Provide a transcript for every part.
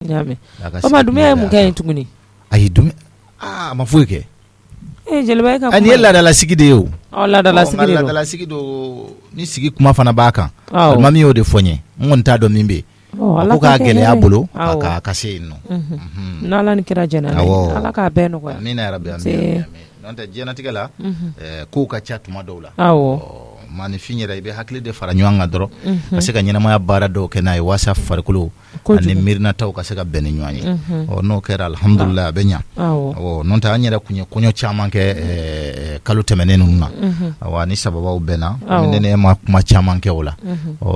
Nyame. Mama dume mu kan tuguni. Ayi dume ma foyi kɛ. Jeliba ka. Ani ladala sigi de yo. Ladala sigi de. Ladala sigi do ni sigi kuma fana b'a kan. Mami y'o de fɔ n ye. N kɔni t'a dɔn min bɛ yen. Ko k'a gɛlɛya bolo ka se yen nɔ. N'Ala ni kira jɛna Ala k'a bɛɛ nɔgɔya. Amina yarabi amina. N'o tɛ diɲɛlatigɛ la kow ka ca tuma dɔw la. Maanifin yɛrɛ i bɛ hakili de fara ɲɔgɔn kan dɔrɔn ka se ka ɲɛnamaya baara dɔw kɛ n'a ye waasa farikolo ani miirinataw ka se ka bɛn ni ɲɔgɔn ye n'o kɛra alhamdulila a bɛ ɲa n'o tɛ an yɛrɛ kun ye kɔɲɔ caman kɛ kalo tɛmɛnen ninnu na ni sababaw bɛnna ne ne ma kuma caman kɛ o la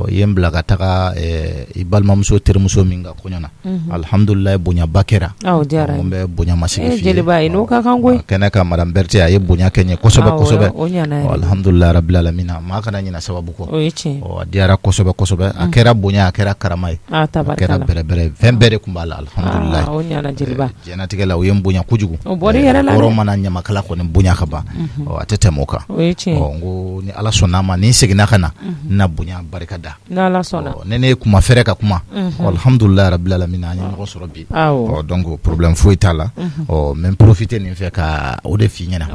i ye n bila ka taga i balimamuso terimuso min ka kɔɲɔ na alhamdulila bonyaba kɛra n bɛ bonya masigi f'i ye kɛnɛ ka madame Berthe a ye bonya kɛ n ye kosɛbɛ kosɛbɛ alhamdulila rabbil alamin maa kana ɲina sababu kɔ a diyara kosɛbɛ a kɛra bonya a kɛra karama ye a kɛra bɛrɛbɛrɛ fɛn bɛɛ de tun b'a la alhamdulila jɛnatigɛ la o ye n bonya kojugu hɔrɔn mana ɲamakala kɔni bonya ka ban a tɛ tɛmɛ o kan n ko ni Ala sɔnna ma ni n seginna ka na n na bonya barika da ne ne ye kuma fɛrɛ ka kuma alhamdulila rabbil alamin an ye ɲɔgɔn sɔrɔ bi donc problème foyi t'a la mais n profiter nin fɛ ka o de f'i ɲɛna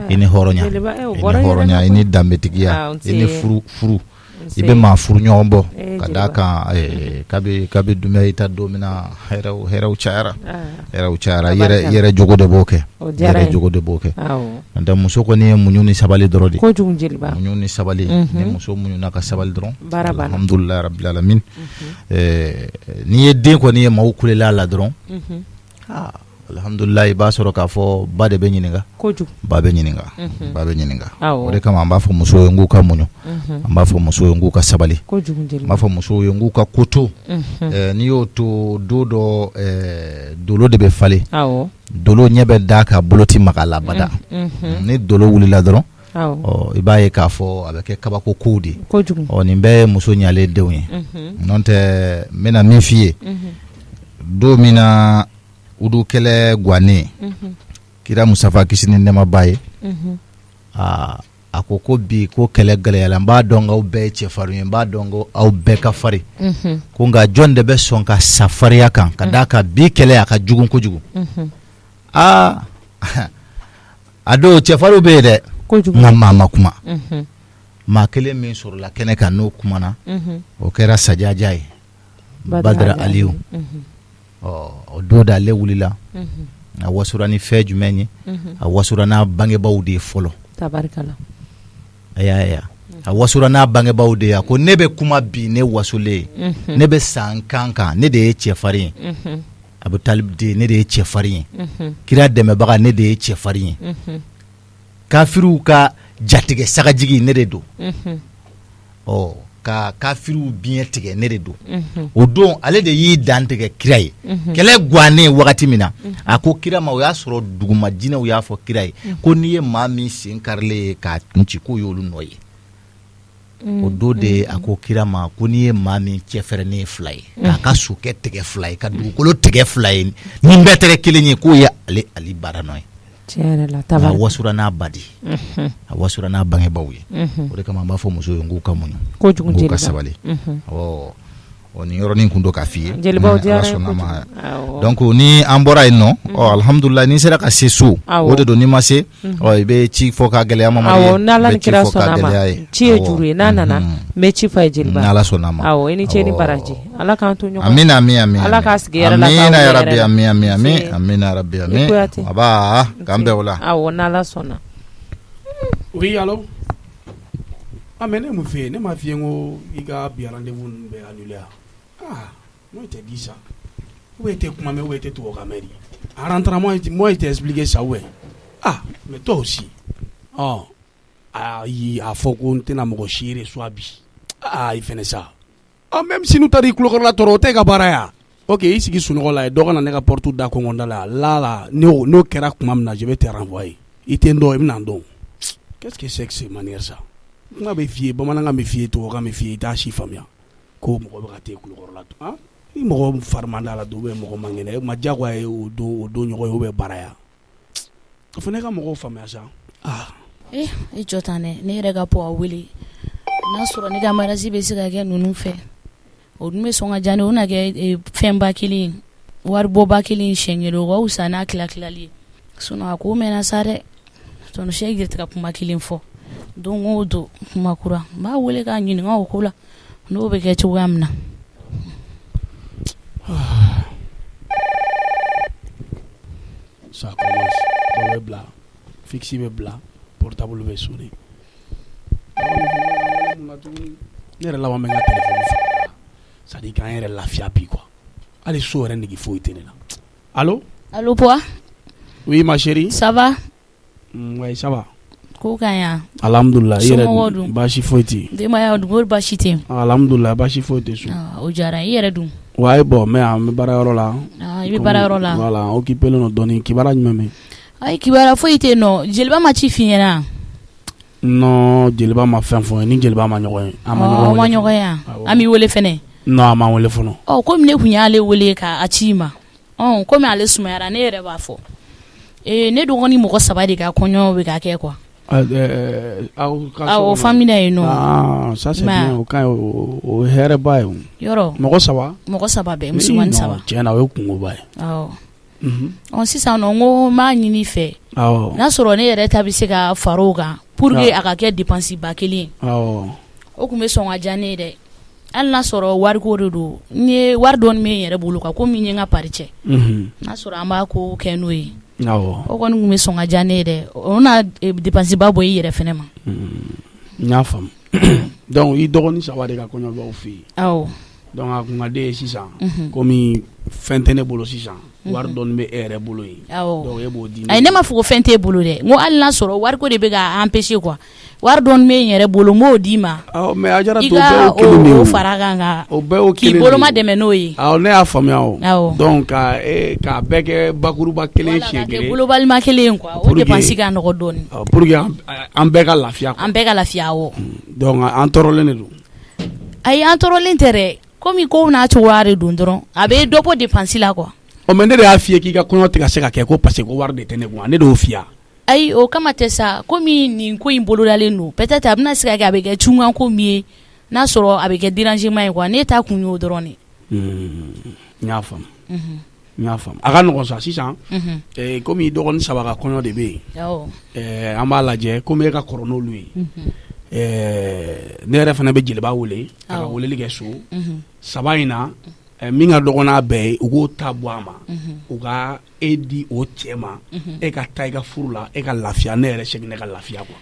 i ni hɔrɔnya i ni danbetigiya i ni furu i bɛ maa furu ɲɔgɔn bɔ ka d'a kan kabi dumɛ i ta don min na hɛrɛw cayara yɛrɛ jogo de b'o kɛ n'o muso kɔni ye muɲu ni sabali dɔrɔn de muɲu ni sabali ni muso muɲuna ka sabali dɔrɔn alhamdulillah rabbil alamin n'i ye den kɔni ye maaw kulela la dɔrɔn alhamdulillah i b'a sɔrɔ k'a fɔ ba de bɛ ɲininka ba bɛ ɲininka o de kama an b'a fɔ musow ye n k'u ka muɲu an b'a fɔ musow ye n k'u ka sabali an b'a fɔ musow ye n k'u ka koto n'i y'o to don dɔ dolo de bɛ falen dolo ɲɛ bɛ da ka bolo ti maga la bada ni dolo wulila dɔrɔn i b'a ye k'a fɔ a bɛ kɛ kabako kow de nin bɛɛ ye muso ɲalen denw ye n'o tɛ n bɛna min f'i ye don min na udu kɛlɛ gannen kira Musafa kisi ni nɛɛma b'a ye a ko bi ko kɛlɛ gɛlɛyala n b'a dɔn aw bɛɛ ye cɛfarin ye n b'a dɔn ko aw bɛɛ ka farin ko nka jɔn de bɛ sɔn ka sa farinya kan ka d'a kan bi kɛlɛ a ka jugu kojugu a don cɛfarinw bɛ yen dɛ nka maa ma kuma maa kelen min sɔrɔla kɛnɛ kan n'o kumana o kɛra Sajaja ye Badara Aliyu o don da ale wulila a wasura ni fɛn jumɛn ye a wasura n'a bangebaaw de ye fɔlɔ a wasura n'a bangebaaw de ye ko ne bɛ kuma bi ne wasulen ne bɛ san kan ne de ye cɛfarin ye Abu Talib de ne de ye cɛfarin ye kira dɛmɛbaga ne de ye cɛfarin ye kafiriw ka jatigɛ sagajigi ne de don ka kafiriw biɲɛ tigɛ ne de don o don ale de y'i dan tigɛ kira ye kɛlɛ gannen wagati min na a ko kira ma o y'a sɔrɔ duguma jinɛw y'a fɔ kira ye ko n'i ye maa min sen karilen ye k'a kunci k'o y'olu nɔ ye o don de a ko kira ma ko n'i ye maa min cɛfɛrɛnnen 2 ye k'a ka sokɛ tigɛ 2 ye ka dugukolo tigɛ 2 ye nin bɛɛ tɛgɛ kelen ye k'o ye ale baara nɔ ye a wasura n'a badi a wasura n'a bangebaaw ye o de kama an b'a fɔ musow ye n k'u ka muɲu n k'u ka sabali nin yɔrɔnin kun do k'a f'i ye Ala sɔnna ma donc ni an bɔra yen nɔ alhamdulillah ni sera ka se so o de don ni ma se i bɛ ci fɔ ka gɛlɛya Mamadu ye n'Ala ni kira sɔnna ma ci ye juru ye n'a nana n bɛ ci fɔ a ye jeliba n'Ala sɔnna ma i ni ce ni baraji Ala k'an to ɲɔgɔn amina Ala k'a sigi yɛrɛ la amina ya rabbi amina rabbi aba k'an bɛn o la n'Ala sɔnna oui allo mais ne mun fɛ ne m'a f'i ye ko i ka bi rendez-vous ninnu bɛ annulé moi, il t'a dit ça. Où était Koumame, où était tout au Cameroun? En rentrant, moi, il t'a expliqué ça, ouais. Mais toi aussi. Il faut qu'on t'ait un mot chéri, soit bi. Il fait ça. Même si nous t'as dit que la toro, t'es cabaraya. Ok, ici, qui sont là, et donc, on a un porte tout d'accord, là, no, kera Koumame, je vais te renvoyer. Il t'est ndo, il m'en qu'est-ce que c'est que cette manière ça? On a méfié, bon, on a méfié, tout, on a méfié, t'as chiffamia. Ko mɔgɔ bɛ ka taa kulukɔrɔ la ni mɔgɔ farimanda la don mɔgɔ man kɛnɛ ma diyagoya ye o don ɲɔgɔn ye o bɛ baaraya o fana ka mɔgɔw faamuya sa i jɔ tan dɛ ne yɛrɛ ka bɔ a wele n'a sɔrɔ ne ka mariage bɛ se ka kɛ ninnu fɛ o dun bɛ sɔn ka diya ne o na kɛ fɛnba kelen waribɔba kelen siɲɛ o ka wusa n'a tilali ye a ko mɛnna sa dɛ tɔnɔ yɛrɛ ka kuma kelen fɔ don o don kuma kura n b'a wele k'a ɲininka o ko la n'o bɛ kɛ cogoya min na. Ça commence. Dɔ bɛ bila fixe bɛ bila portable bɛ sonné. Ne yɛrɛ laban bɛ n ka téléphone faga c'est à dire k'an yɛrɛ lafiya bi quoi hali so yɛrɛ nege foyi tɛ ne la. Allo Poa. Oui ma chérie. Ça va? Oui ça va. Ko ka ɲi. Alhamdulillah i yɛrɛ dun baasi foyi tɛ yen. Denbaya dun ko baasi tɛ yen. Alhamdulillah baasi foyi tɛ so. O diyara i yɛrɛ dun. Ouais bon mais an bɛ baarayɔrɔ la. I bɛ baarayɔrɔ la. Voilà occupé len don dɔɔni kibaruya jumɛn bɛ yen. Ayi kibaruya foyi tɛ yen nɔ jeliba ma ci f'i ɲɛna. Non jeliba ma fɛn fɔ n ye ni jeliba ma ɲɔgɔn ye. An ma ɲɔgɔn ye an b'i wele fɛnɛ. Non a ma wele fɔlɔ. Komi ne tun y'ale wele k'a ci i ma komi ale sumayara ne yɛrɛ b'a fɔ ne dɔgɔnin mɔgɔ 3 de ka kɔɲɔ bɛ ka kɛ quoi. Aw famille yen nɔ. Ça c'est bien o ka o hɛrɛ ba ye o. Yɔrɔ mɔgɔ 3. Mɔgɔ 3 bɛɛ musomanin 3. Tiɲɛ na o ye kungoba ye. Sisan nɔ n ko n b'a ɲini fɛ n'a sɔrɔ ne yɛrɛ ta bɛ se ka fara o kan pour que a ka kɛ dépense ba kelen ye. O tun bɛ sɔn ka diya ne ye dɛ. Hali n'a sɔrɔ wariko de don n ye wari dɔɔni bɛ n yɛrɛ bolo quoi komi n ye n ka pari cɛ n'a sɔrɔ an b'a ko kɛ n'o ye o kɔni tun bɛ sɔn ka diya ne ye dɛ o na dépense ba bɔ i yɛrɛ fɛnɛ ma. N y'a faamu donc i dɔgɔnin 3 de ka kɔɲɔ b'aw fɛ yen. Awɔ. Donc a kun ka d'e ye sisan komi fɛn tɛ ne bolo sisan wari dɔɔni bɛ e yɛrɛ bolo yen. Awɔ. Donc e b'o di. Ayi ne ma fɔ ko fɛn t'e bolo dɛ n ko hali n'a sɔrɔ wariko de bɛ ka empêcher quoi wari dɔɔni bɛ n yɛrɛ bolo n b'o d'i ma. Mais a diyara to o bɛɛ y'o kelen de ye o. I ka o fara kan ka o bɛɛ y'o kelen de ye k'i boloma dɛmɛ n'o ye. Ne y'a faamuya o. Awɔ. Donc k'a bɛɛ kɛ bakuruba kelen siɲɛ kelen. K'a kɛ bolobalima kelen quoi o dépense ka nɔgɔ dɔɔni. Pour que an bɛɛ ka lafiya. An bɛɛ ka lafiya awɔ. Donc an tɔɔrɔlen de don. Ayi an tɔɔrɔlen tɛ dɛ komi ko n'a cogoya de don dɔrɔn a bɛ dɔ bɔ dépense la quoi. Mais ne de y'a f'i ye k'i ka kɔɲɔ tɛ ka se ka kɛ ko parce que ko wari de tɛ ne kun ne de y'o f'i ye. Ayi o kama tɛ sa komi nin ko in bolodalen don peut-être a bɛna se ka kɛ a bɛ kɛ cungan ko min ye n'a sɔrɔ a bɛ kɛ dérangement ye quoi ne ta kun y'o dɔrɔn de. N y'a faamu. N y'a faamu a ka nɔgɔn sa sisan komi dɔgɔnin 3 ka kɔɲɔ de bɛ yen an b'a lajɛ komi e ka kɔrɔ n'olu ye ne yɛrɛ fana bɛ jeliba wele a ka weleli kɛ so 3 in na min ka dɔgɔn n'a bɛɛ ye u k'o ta bɔ a ma u ka e di o cɛ ma e ka taa i ka furu la e ka lafiya ne yɛrɛ segin ne ka lafiya quoi.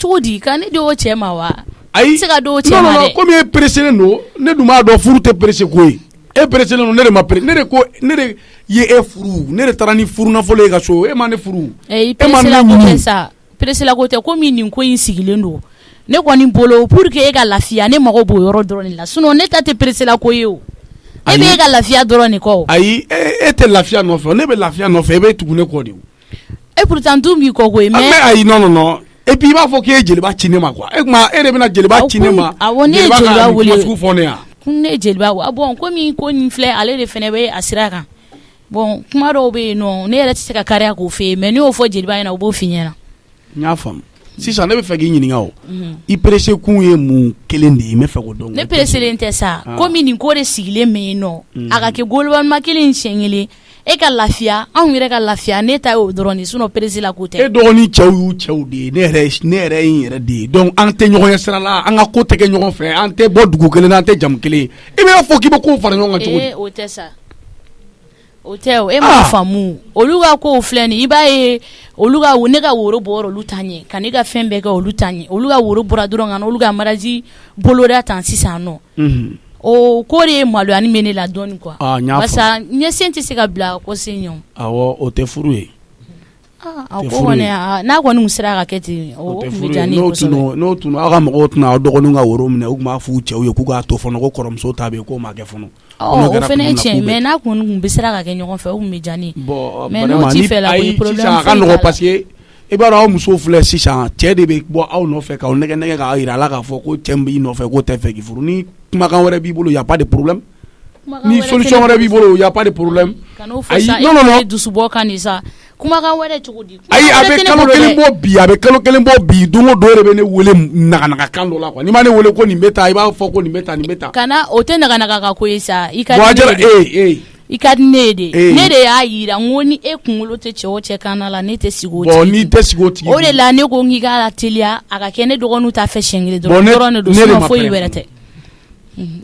Cogo di ka ne di o cɛ ma wa. Ayi se ka di o cɛ ma dɛ. Komi e presselen don ne dun b'a dɔn furu tɛ pressé ko ye e presselen don ne de ma ne de ye e furu ne de taara ni furu nafolo ye ka so e ma ne furu. Pressela ko tɛ sa pressela ko tɛ komi nin ko in sigilen don ne kɔni bolo pour que e ka lafiya ne mago b'o yɔrɔ dɔrɔn de la sinon ne ta tɛ pressela ko ye o. E bɛ e ka lafiya dɔrɔn de kɔ. Ayi e tɛ lafiya nɔfɛ ne bɛ lafiya nɔfɛ e bɛ tugu ne kɔ de o. E pourtant dun b'i kɔ koyi mais ayi non et puis i b'a fɔ k'e ye jeliba ci ne ma quoi e kuma e de bɛna jeliba ci ne ma. Awɔ ne ye jeliba wele jeliba ka sugu fɔ ne yan. Ne ye jeliba bon komi ko nin filɛ ale de fɛnɛ bɛ a sira kan bon kuma dɔw bɛ yen nɔ ne yɛrɛ tɛ se ka kariya k'o fɛ yen mais ne y'o fɔ jeliba ɲɛna o b'o f'i ɲɛna. N y'a faamu sisan ne bɛ fɛ k'i ɲininka o i pressé kun ye mun kelen de ye n bɛ fɛ k'o dɔn. Ne presselen tɛ sa komi nin ko de sigilen bɛ yen nɔ a ka kɛ bolobalima kelen siɲɛ kelen e ka lafiya anw yɛrɛ ka lafiya ne ta y'o dɔrɔn de sinon pressela ko tɛ. E dɔgɔnin cɛw y'u cɛw de ye ne yɛrɛ ye n yɛrɛ de ye donc an tɛ ɲɔgɔn ye sira la an ka ko tɛ kɛ ɲɔgɔn fɛ an tɛ bɔ dugu kelen na an tɛ jamu kelen i b'a fɔ k'i bɛ kow fara ɲɔgɔn kan cogo di. O tɛ sa o tɛ o e m'a faamu olu ka kow filɛ nin i b'a ye olu ka ne ka woro bɔra olu ta ɲɛ ka ne ka fɛn bɛɛ kɛ olu ta ɲɛ olu ka woro bɔra dɔrɔn ka na olu ka mariage boloda tan sisan nɔ. O ko de ye maloyani bɛ ne la dɔɔni quoi. Parce que ɲɛ sen tɛ se ka bila ko sen ɲɛ. Awɔ o tɛ furu ye. A ko kɔni n'a kɔni tun sera ka kɛ ten o tun bɛ diya ne ye kosɛbɛ. N'o tun aw ka mɔgɔw tɛna aw dɔgɔninw ka woro minɛ u tun b'a f'u cɛw ye k'u k'a to fɔlɔ ko kɔrɔmuso ta bɛ yen k'o ma kɛ fɔlɔ. O fana ye tiɲɛ mais n'a kɔni tun bɛ sera ka kɛ ɲɔgɔn fɛ o tun bɛ diya ne ye. Mais n'o t'i fɛ la o ye problème sisan a ka nɔgɔn parce que i b'a dɔn aw musow filɛ sisan cɛ de bɛ bɔ aw nɔfɛ k'aw nɛgɛ k'a jira a la k'a fɔ ko cɛ b'i nɔfɛ k'o tɛ fɛ k'i furu ni kumakan wɛrɛ b'i bolo y a pas de problème ni solution wɛrɛ b'i bolo y a pas de problème. Kan'o fɔ sa e ye dusubɔ kan de sa kumakan wɛrɛ cogo di ayi a bɛ kalo kelen bɔ bi don o don de bɛ ne wele naganaga kan dɔ la quoi n'i ma ne wele ko nin bɛ taa i b'a fɔ ko nin bɛ taa kana o tɛ naganaga ka ko ye sa i ka di ne de ne de y'a yira n ko ni e kunkolo tɛ cɛ o cɛ kan la ne tɛ sigi o tigi n'i tɛ sigi o tigi o de la ne ko n k'i k'a teliya a ka kɛ ne dɔgɔninw ta fɛ siɲɛ kelen dɔrɔn ne don sinon foyi wɛrɛ tɛ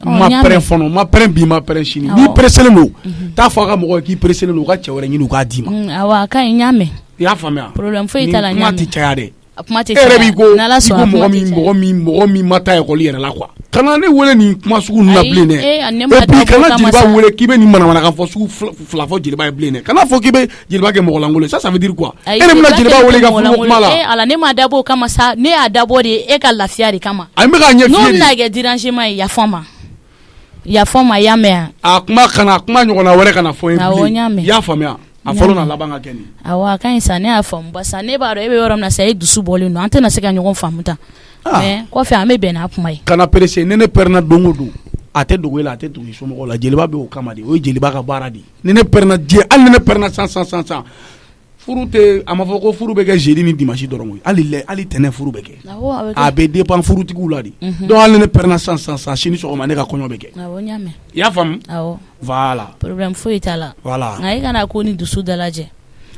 ma pɛrɛn fɔlɔ ma pɛrɛn bi ma pɛrɛn sini n'i presselen don t'a fɔ a ka mɔgɔ k'i presselen don u ka cɛ wɛrɛ ɲini u k'a d'i ma awɔ a ka ɲi n y'a mɛn i y'a faamuya problème foyi t'a la n y'a mɛn kuma tɛ caya dɛ kuma tɛ e yɛrɛ b'i ko mɔgɔ min ma taa ekɔli yɛrɛ la quoi kana ne wele nin kuma sugu ninnu na bilen dɛ et puis kana jeliba wele k'i bɛ nin manamanakan fɔ sugu fila fɔ jeliba ye bilen dɛ kana fɔ k'i bɛ jeliba kɛ mɔgɔlankolon ça veut dire quoi e de bɛna jeliba wele ka furu kuma la ala ne ma dabɔ o kama sa ne y'a dabɔ de e ka lafiya de kama a bɛ k'a ɲɛ f'i ye de n'o bɛna kɛ dérangement ye yafa n ma i y'a mɛn a kuma ɲɔgɔnna wɛrɛ kana fɔ n ye bilen i y'a faamuya a fɔlɔ na laban ka kɛ nin awɔ a ka ɲi sa ne y'a faamu barisa ne b'a dɔn e bɛ yɔrɔ min na sa e dusu bɔlen don an tɛna se ka ɲɔgɔn faamu tan mais kɔfɛ an bɛ bɛn n'a kuma ye kana pressé ni ne pɛrɛnna don o don a tɛ dogo e la a tɛ dogo i somɔgɔw la jeliba bɛ o kama de o ye jeliba ka baara de ni ne pɛrɛnna hali ni ne pɛrɛnna san furu tɛ a ma fɔ ko furu bɛ kɛ jeudi ni dimanche dɔrɔn hali tɛnɛ furu bɛ kɛ a bɛ dépend furutigiw la de donc hali ni ne pɛrɛnna san sini sɔgɔma ne ka kɔɲɔ bɛ kɛ awɔ n y'a mɛn i y'a faamu awɔ voilà problème foyi t'a la voilà nka i kana ko ni dusu dalajɛ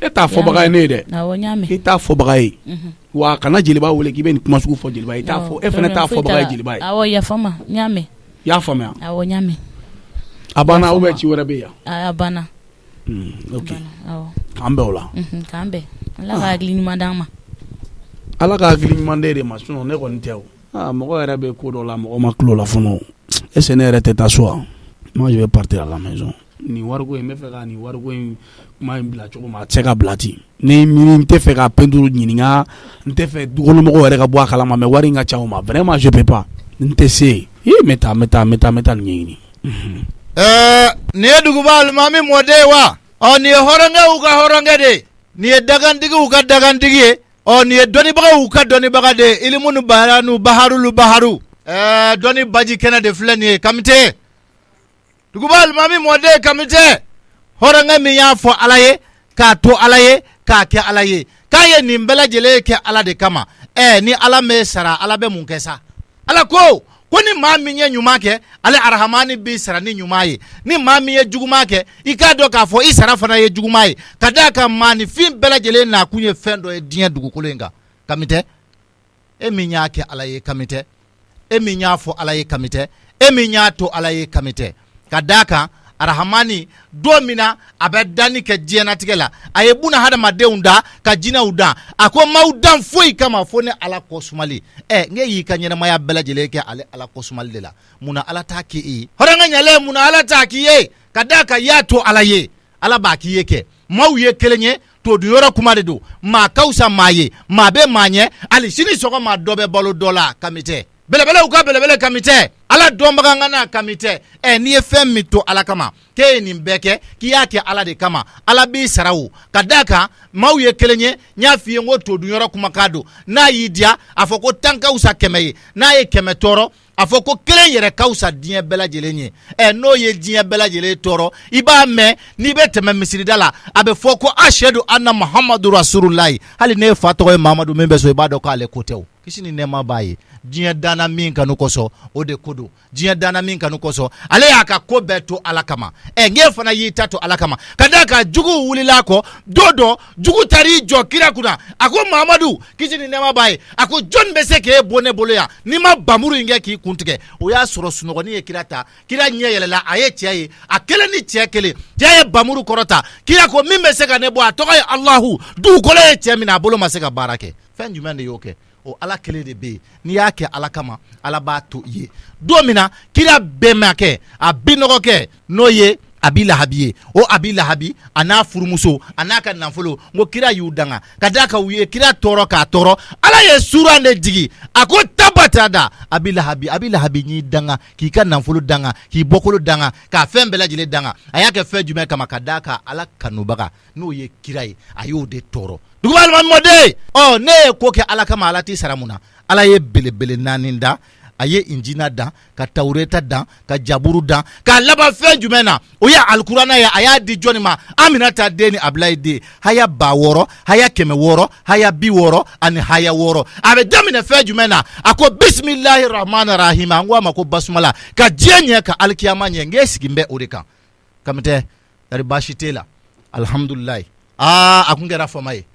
e t'a fɔbaga ye ne ye dɛ awɔ n y'a mɛn i t'a fɔbaga ye wa kana jeliba wele k'i bɛ nin kuma sugu fɔ jeliba ye i t'a fɔ e fana t'a fɔbaga ye jeliba ye awɔ yafa n ma n y'a mɛn i y'a faamuya awɔ n y'a mɛn a banna ou bien ci wɛrɛ bɛ yan a banna ok awɔ k'an bɛn o la k'an bɛn ala ka hakili ɲuman d'an ma ala ka hakili ɲuman d'e de ma sinon ne kɔni tɛ o mɔgɔ yɛrɛ bɛ ko dɔ la mɔgɔ ma tulo la fɔlɔ est-ce que ne yɛrɛ tɛ taa so wa moi je vais partir à la maison nin wariko in n bɛ fɛ ka nin wariko in kuma in bila cogo ma a tɛ se ka bila ten ni n tɛ fɛ ka peinture ɲininka n tɛ fɛ dukɔnɔmɔgɔw yɛrɛ ka bɔ a kalama mais wari in ka ca o ma vraiment je peux pas n tɛ se n bɛ taa nin ɲɛɲini nin ye duguba alimami mɔden wa nin ye hɔrɔnkɛw ka hɔrɔnkɛ de nin ye dagantigiw ka dagantigi ye nin ye dɔnnibagaw ka dɔnnibaga de ye ilimu ni bayanu baharu dɔnni baji kɛnɛ de filɛ nin ye kamite duguba alimami mɔden kamite hɔrɔnkɛ min y'a fɔ ala ye k'a to ala ye k'a kɛ ala ye k'a ye nin bɛɛ lajɛlen kɛ ala de kama ni ala m'e sara ala bɛ mun kɛ sa ala ko ni maa min ye ɲuman kɛ ale arahamani b'i sara ni ɲuman ye ni maa min ye juguman kɛ i k'a dɔn k'a fɔ i sara fana ye juguman ye ka d'a kan maanifin bɛɛ lajɛlen nakun ye fɛn dɔ ye diɲɛ dugukolo in kan kamitɛ e min y'a kɛ ala ye kamitɛ e min y'a fɔ ala ye kamitɛ e min y'a to ala ye kamitɛ ka d'a kan arahamani don min na a bɛ danni kɛ diɲɛnatigɛ la a ye buna hadamadenw da ka jinɛw da a ko maaw dan foyi kama fo ne ala kɔsumali ne y'i ka ɲɛnamaya bɛɛ lajɛlen kɛ ale ala kɔsumali de la munna ala t'a k'i ye hɔrɔnkɛ ɲɛlen munna ala t'a k'i ye ka d'a kan y'a to ala ye ala b'a k'i ye kɛ maaw ye kelen ye to du yɔrɔ kuma de don maa ka fisa maa ye maa bɛ maa ɲɛ hali sini sɔgɔma dɔ bɛ balo dɔ la kamitɛ belebelew ka belebele kamitɛ ala dɔnbaga ŋa n'a kamitɛ n'i ye fɛn min to ala kama k'e ye nin bɛɛ kɛ k'i y'a kɛ ala de kama ala b'i sara o ka d'a kan maaw ye kelen ye n y'a f'i ye n ko todun kumakan don n'a y'i diya a fɔ ko 10 ka fisa 100 ye n'a ye 100 tɔɔrɔ a fɔ ko 1 yɛrɛ ka fisa diɲɛ bɛɛ lajɛlen ye n'o ye diɲɛ bɛɛ lajɛlen tɔɔrɔ i b'a mɛn n'i bɛ tɛmɛ misirida la a bɛ fɔ ko ashhadu anna muhammadu rasululahi hali ne fa tɔgɔ ye mamadu min bɛ so i b'a dɔn k'ale ko tɛ o kisi ni nɛɛma b'a ye diɲɛ danna min kanu kosɔn o de ko don diɲɛ danna min kanu kosɔn ale y'a ka ko bɛɛ to ala kama n'e fana y'i ta to ala kama ka d'a kan juguw wulila kɔ don dɔ jugu taar'i jɔ kira kunna a ko mamadu kisi ni nɛɛma b'a ye a ko jɔnni bɛ se k'e bɔ ne bolo yan n'i ma bamuru in kɛ k'i kuntigɛ o y'a sɔrɔ sunɔgɔnin ye kira ta kira ɲɛ yɛlɛla a ye cɛ ye a kelen ni cɛ kelen cɛ ye bamuru kɔrɔta kira ko min bɛ se ka ne bɔ a tɔgɔ ye alahu dugukolo ye cɛ min a bolo ma se ka baara kɛ fɛn jumɛn de y'o kɛ o ala kelen de bɛ yen n'i y'a kɛ ala kama ala b'a to i ye don min na kira bɛnbakɛ a binɔgɔkɛ n'o ye abi lahabi ye o abi lahabi a n'a furumuso a n'a ka nafolo n ko kira y'u danga ka d'a kan u ye kira tɔɔrɔ k'a tɔɔrɔ ala ye suran de jigi a ko tabatada abi lahabi n'i danga k'i ka nafolo danga k'i bɔkolo danga k'a fɛn bɛɛ lajɛlen danga a y'a kɛ fɛn jumɛn kama ka d'a kan ala kanubaga n'o ye kira ye a y'o de tɔɔrɔ duguba alimami mɔden ne ye ko kɛ ala kama ala t'i sara mun na ala ye belebele 4 da a ye injina dan ka tawreta dan ka jaburu dan ka laban fɛn jumɛn na o ye alikuranɛ ye a y'a di jɔnni ma Aminata den ni Abulayi den haya 600 haya 600 haya 60 ani haya 6 a bɛ daminɛ fɛn jumɛn na a ko bisimilahi rahmani rahim an ko a ma ko basumala ka diɲɛ ɲɛ ka alikiyama ɲɛ n k'e sigi n bɛ o de kan kamitɛ dari baasi t'e la alhamdulilayi a kun kɛra fama ye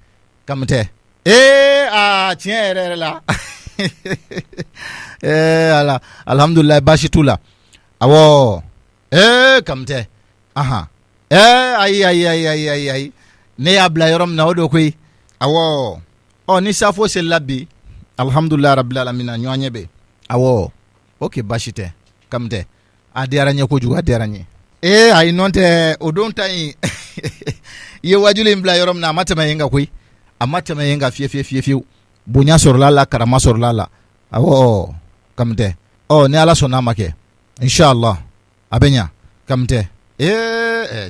kamitɛ tiɲɛ yɛrɛ la ala alhamdulilayi baasi t'u la awɔ kamitɛ ayi ne y'a bila yɔrɔ min na o do koyi awɔ ni safo selila bi alhamdulilayi rabbil alamin ɲɔgɔn ɲɛ bɛ awɔ ok baasi tɛ kamitɛ a diyara n ye kojugu a diyara n ye ayi nɔ tɛ o don ta in i ye wajuli in bila yɔrɔ min na a ma tɛmɛ yen kan koyi a ma tɛmɛ yen kan fiyewu bonya sɔrɔla la karama sɔrɔla la awɔ kamitɛ ni ala sɔnna ma kɛ inshallah a bɛ ɲa kamitɛ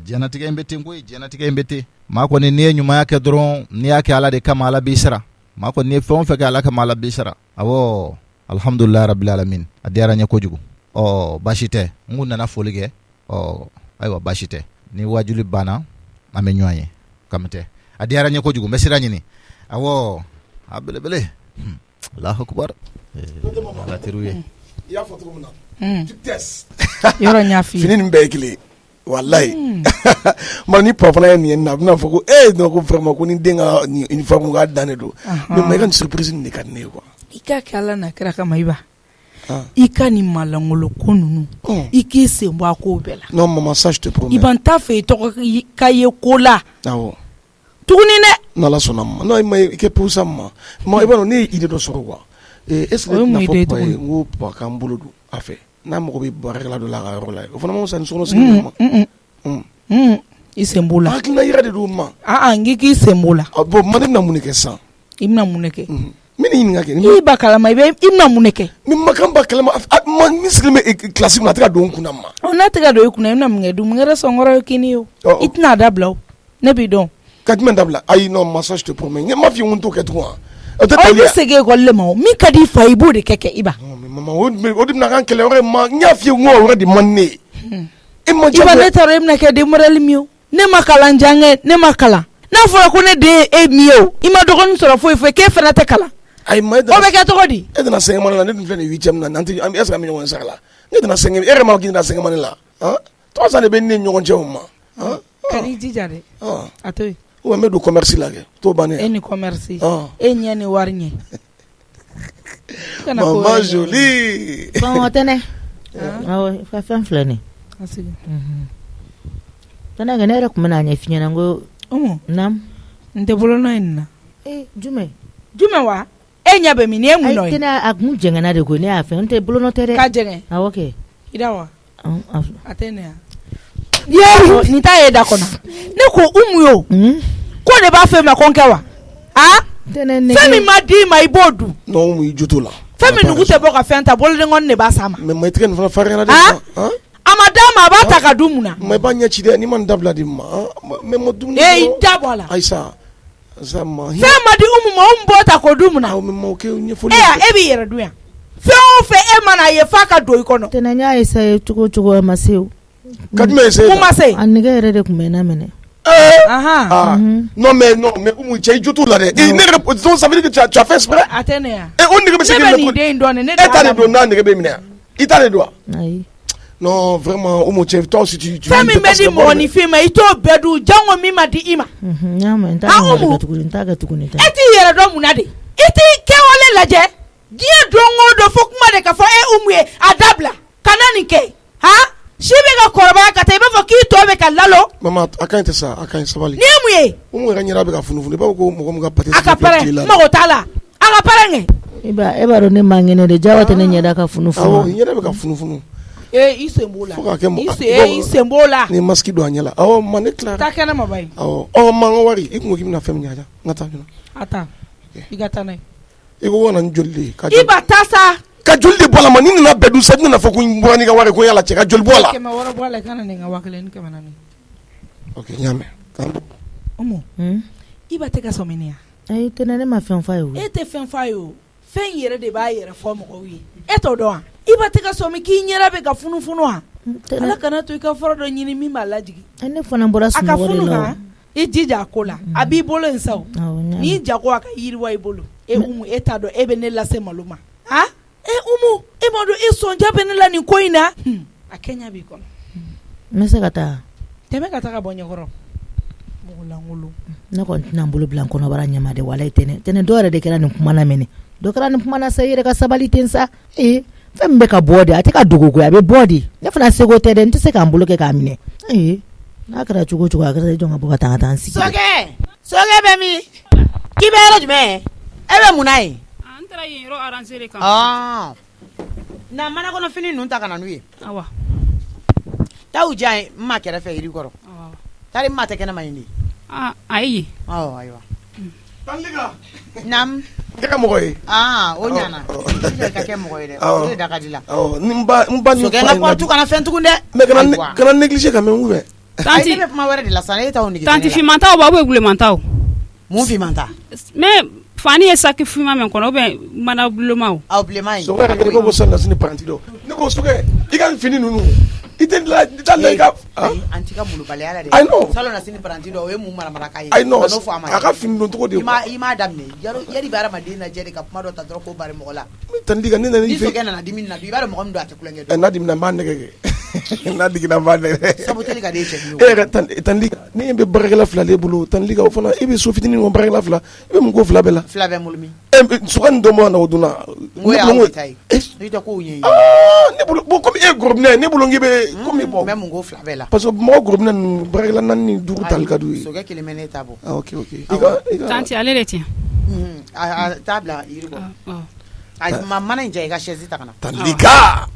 diɲɛnatigɛ in bɛ ten koyi diɲɛnatigɛ in bɛ ten maa kɔni n'i ye ɲumanya kɛ dɔrɔn n'i y'a kɛ ala de kama ala b'i sara maa kɔni n'i ye fɛn o fɛn kɛ ala kama ala b'i sara awɔ alhamdulilayi rabbil alamin a diyara n ye kojugu baasi tɛ n kun nana foli kɛ ayiwa baasi tɛ ni wajuli banna an bɛ ɲɔgɔn ye kamitɛ a diyara n ye kojugu n bɛ sira ɲini awɔ a belebele Allahu akbar ala teriw ye i y'a fɔ cogo min na tu tɛs yɔrɔ n y'a f'i ye fini nin bɛɛ ye kelen walayi mara ni papa fana ye nin ye na a bɛna fɔ ko non ko vraiment ko ni den ka uniforme k'a dan de don mais ma i ka nin surprise nin de ka di ne ye quoi i k'a kɛ ala n'a kira kama i ba i ka nin malangolo ko ninnu i k'i sen bɔ a ko bɛɛ la non maman ça je te promets i b'an ta fɛ i tɔgɔ ka ye ko la awɔ tuguni dɛ n'ala sɔnna ma non i kɛ pousa ma i b'a dɔn ne ye idée dɔ sɔrɔ quoi est ce que ne tɛna fɔ papa ye n ko papa k'an bolo don a fɛ n'a mago bɛ baarakɛla dɔ la a ka yɔrɔ la o fana ma fisa ni sokɔnɔ sigi ma i sen b'o la hakilina yɛrɛ de don ma n k'i sen b'o la bon ma ne bɛna mun de kɛ sisan i bɛna mun de kɛ n bɛ nin ɲininka kɛ i ba kalama i bɛna mun de kɛ min ma kan ba kalama min sigilen bɛ kilasi kɔnɔ a tɛ ka don n kunna ma n'a tɛ ka don i kunna i bɛna mun kɛ mun kɛra sɔnkɔrɔ ye kini ye o i tɛna a dabila o ne b'i dɔn ka jumɛn dabila ayi non masa je te promets n m'a f'i ye n ko n t'o kɛ tugun wa i bɛ segin ekɔli le ma o min ka di i fa i b'o de kɛ i ba maman o de bɛna k'an kɛlɛ wɛrɛ ma n y'a f'i ye n ko o yɛrɛ de man di ne ye i ba ne t'a dɔn i bɛna kɛ den morali min ye o ne ma kalan jange ne ma kalan n'a fɔra ko ne den ye e min ye o i ma dɔgɔnin sɔrɔ foyi foyi k'e fana tɛ kalan ayi ma o bɛ kɛ cogo di e tɛna sɛgɛn mane la ne dun filɛ nin 8e na est ce que an bɛ ɲɔgɔn sara la ne tɛna sɛgɛn e yɛrɛ ma k'i tɛna sɛgɛn mane la tɔgɔ san de bɛ ne ni ɲɔgɔn cɛ o ma ka n'i jija dɛ a to yen ou n bɛ don commerce la kɛ t'o bannen e ni commerce e ɲɛ ni wari ɲɛ maman jolie bon tɛnɛ awɔ ka fɛn filɛ nin tɛnɛ kɛ ne yɛrɛ tun bɛna ɲɛ f'i ɲɛna n ko nam n tɛ bolonɔ in na jumɛn wa e ɲɛ bɛ min ni e mun nɔ ye tɛnɛ a kun jɛngɛnna de koyi ne y'a fɛ n tɛ bolonɔ tɛ dɛ k'a jɛngɛ awɔ kɛ i da wa a tɛ ne yan nin t'a ye da kɔnɔ ne ko umu yo ko de b'a fɛ ma ko n kɛ wa fɛn min ma di ma i b'o dun non umu i jo t'o la fɛn min nugu tɛ bɔ ka fɛn ta boloden kɔni de b'a s'a ma mais ma i tɛgɛ nin fana farinya dɛ a ma d'a ma a b'a ta ka dun mun na ma i b'a ɲɛ ci dɛ ni ma nin dabila di ma mais ma dumuni i da bɔ a la ayisa ça ma fɛn ma di umu ma umu b'o ta k'o dun mun na mais ma o kɛ ɲɛfɔli e b'i yɛrɛ dun yan fɛn o fɛn e mana ye f'a ka don i kɔnɔ tɛnɛ n y'a essayer cogo cogo a ma se o ka jumɛn essayer mun ma se a nɛgɛ yɛrɛ de tun bɛ na minɛ non mais umu cɛ i jo t'o la dɛ ne yɛrɛ donc ça veut dire que tu as fait exprès a tɛ ne yan o nɛgɛ bɛ se ne bɛ nin den dɔn ne e ta de don n'a nɛgɛ bɛ minɛ yan i ta de don wa ayi non vraiment umu cɛ toi aussi tu fɛn min bɛ di mɔgɔninfin ma i t'o bɛɛ dun jango min ma di i ma n y'a mɛn n t'a kɛ tuguni e t'i yɛrɛ dɔn mun na de i t'i kɛwale lajɛ diɲɛ don o don fo kuma de ka fɔ e umu ye a dabila ka na nin kɛ si bɛ ka kɔrɔbaya ka taa i b'a fɔ k'i tɔ bɛ ka lalo maman a ka ɲi tɛ sa a ka ɲi sabali ni ye mun ye umu yɛrɛ ɲɛda bɛ ka funufunu i b'a fɔ ko mɔgɔ min ka pâté a ka pɛrɛn n mago t'a la a ka pɛrɛn kɛ e b'a dɔn ne man kɛnɛ de jawa tɛ ne ɲɛda ka funufunu awɔ i ɲɛda bɛ ka funufunu i sen b'o la fo ka kɛ i sen b'o la ni masque don a ɲɛ la awɔ ma ne tilara taa kɛnɛ ma ba ye awɔ ma n ka wari i kun ko k'i bɛna fɛn min ɲɛ n ka taa ɲɔgɔn a taa i ka taa n'a ye i ko ka na ni joli de ye i ba taa sa ka joli de bɔ a la ma ni nana bɛɛ dun sa i nana fɔ ko n bɔra n'i ka wari ko n yala cɛ ka joli bɔ a la 100 bɔ a la i kana nin ka 1000 ni 400 ok n y'a mɛn k'an bɔ umu i ba tɛ ka sɔmi ne yan ayi tɛnɛ ne ma fɛn f'a ye o e tɛ fɛn f'a ye o fɛn yɛrɛ de b'a yɛrɛ fɔ mɔgɔw ye e t'o dɔn wa i ba tɛ ka sɔmi k'i ɲɛda bɛ ka funufunu wa ala kana to i ka fɔlɔ dɔ ɲini min b'a lajigi ne fana bɔra sunɔgɔ de la i jija a ko la a b'i bolo in sa n'i jago a ka yiriwa i bolo e e t'a dɔn e bɛ ne lase malo ma ha e e m'a dɔn e sɔnja bɛ ne la nin ko in na a kɛɲɛ b'i kɔnɔ n bɛ se ka taa tɛmɛ ka taa ka bɔ ɲɛkɔrɔ mɔgɔlankolon ne kɔni tɛna n bolo bila n kɔnɔbara ɲɛma de walayi tɛnɛ dɔw yɛrɛ de kɛra nin kuma na mɛnɛ dɔ kɛra nin kuma na sa i yɛrɛ ka sabali ten sa fɛn min bɛ ka bɔ de a tɛ ka dogo koyi a bɛ bɔ de ne fana seko tɛ dɛ n tɛ se k'an bolo kɛ k'a minɛ n'a kɛra cogo cogo a kɛra jɔn ka bɔ ka taa n sigi sɔkɛ bɛ min k'i bɛ yɔrɔ jumɛn e bɛ mun na ye an taara yen yɔrɔ aranse de kan na mana kɔnɔ fini ninnu ta ka na n'u ye awa taa u diya n ma kɛrɛfɛ yiri kɔrɔ taari n ma tɛ kɛnɛma yen de ayi ayiwa Tanliga nam e ka mɔgɔ ye o ɲana ka kɛ mɔgɔ ye dɛ o de da ka di la n ba ni sokɛ la porte kana fɛn tugun dɛ mais kana négliger quand même ou bien tanti ne bɛ kuma wɛrɛ de la sa e t'aw nigi tanti fimantaw b'a bɛ gulemantaw mun fimanta mais fani ye saki fima men kɔnɔ ou bien mana bulemaw aw bulema ye sokɛ ka kɛ ko sɔn na sini paranti dɔ ne ko sokɛ i ka fini ninnu i tɛ la i ka an ti ka mulubaliya la de I know salon na sini paranti dɔ o ye mun maramara ka ye I know a ka fini don cogo de i m'a daminɛ yari bɛ hadamaden lajɛ de ka kuma dɔ ta dɔrɔn ko bari mɔgɔ la Tanliga ne nana ni sokɛ nana dimi na i b'a dɔn mɔgɔ min don a tɛ kulonkɛ dɔn n'a dimina n b'a nɛgɛ kɛ n'a digina n b'a nɛgɛ sabu teli ka di e cɛ e yɛrɛ Tanliga ni bɛ baarakɛla fila de bolo Tanliga o fana i bɛ so fitinin ŋɔ baarakɛla fila i bɛ mun ko fila bɛɛ la fila bɛ n bolo min sokɛ nin dɔ ma na o dun na n ko y'aw ta ye i tɛ kow ɲɛ ne bolo bon comme e gorobinɛ ne bolo k'i bɛ komi bɔ n bɛ mun ko fila bɛɛ la parce que mɔgɔ gorobinɛ ninnu baarakɛla 4 ni 5 tali ka d'u ye sokɛ kelen bɛ ne ta bɔ ok i ka tanti ale de tiɲɛ a t'a bila yiri kɔrɔ mana in ja i ka chaise ta ka na Tanliga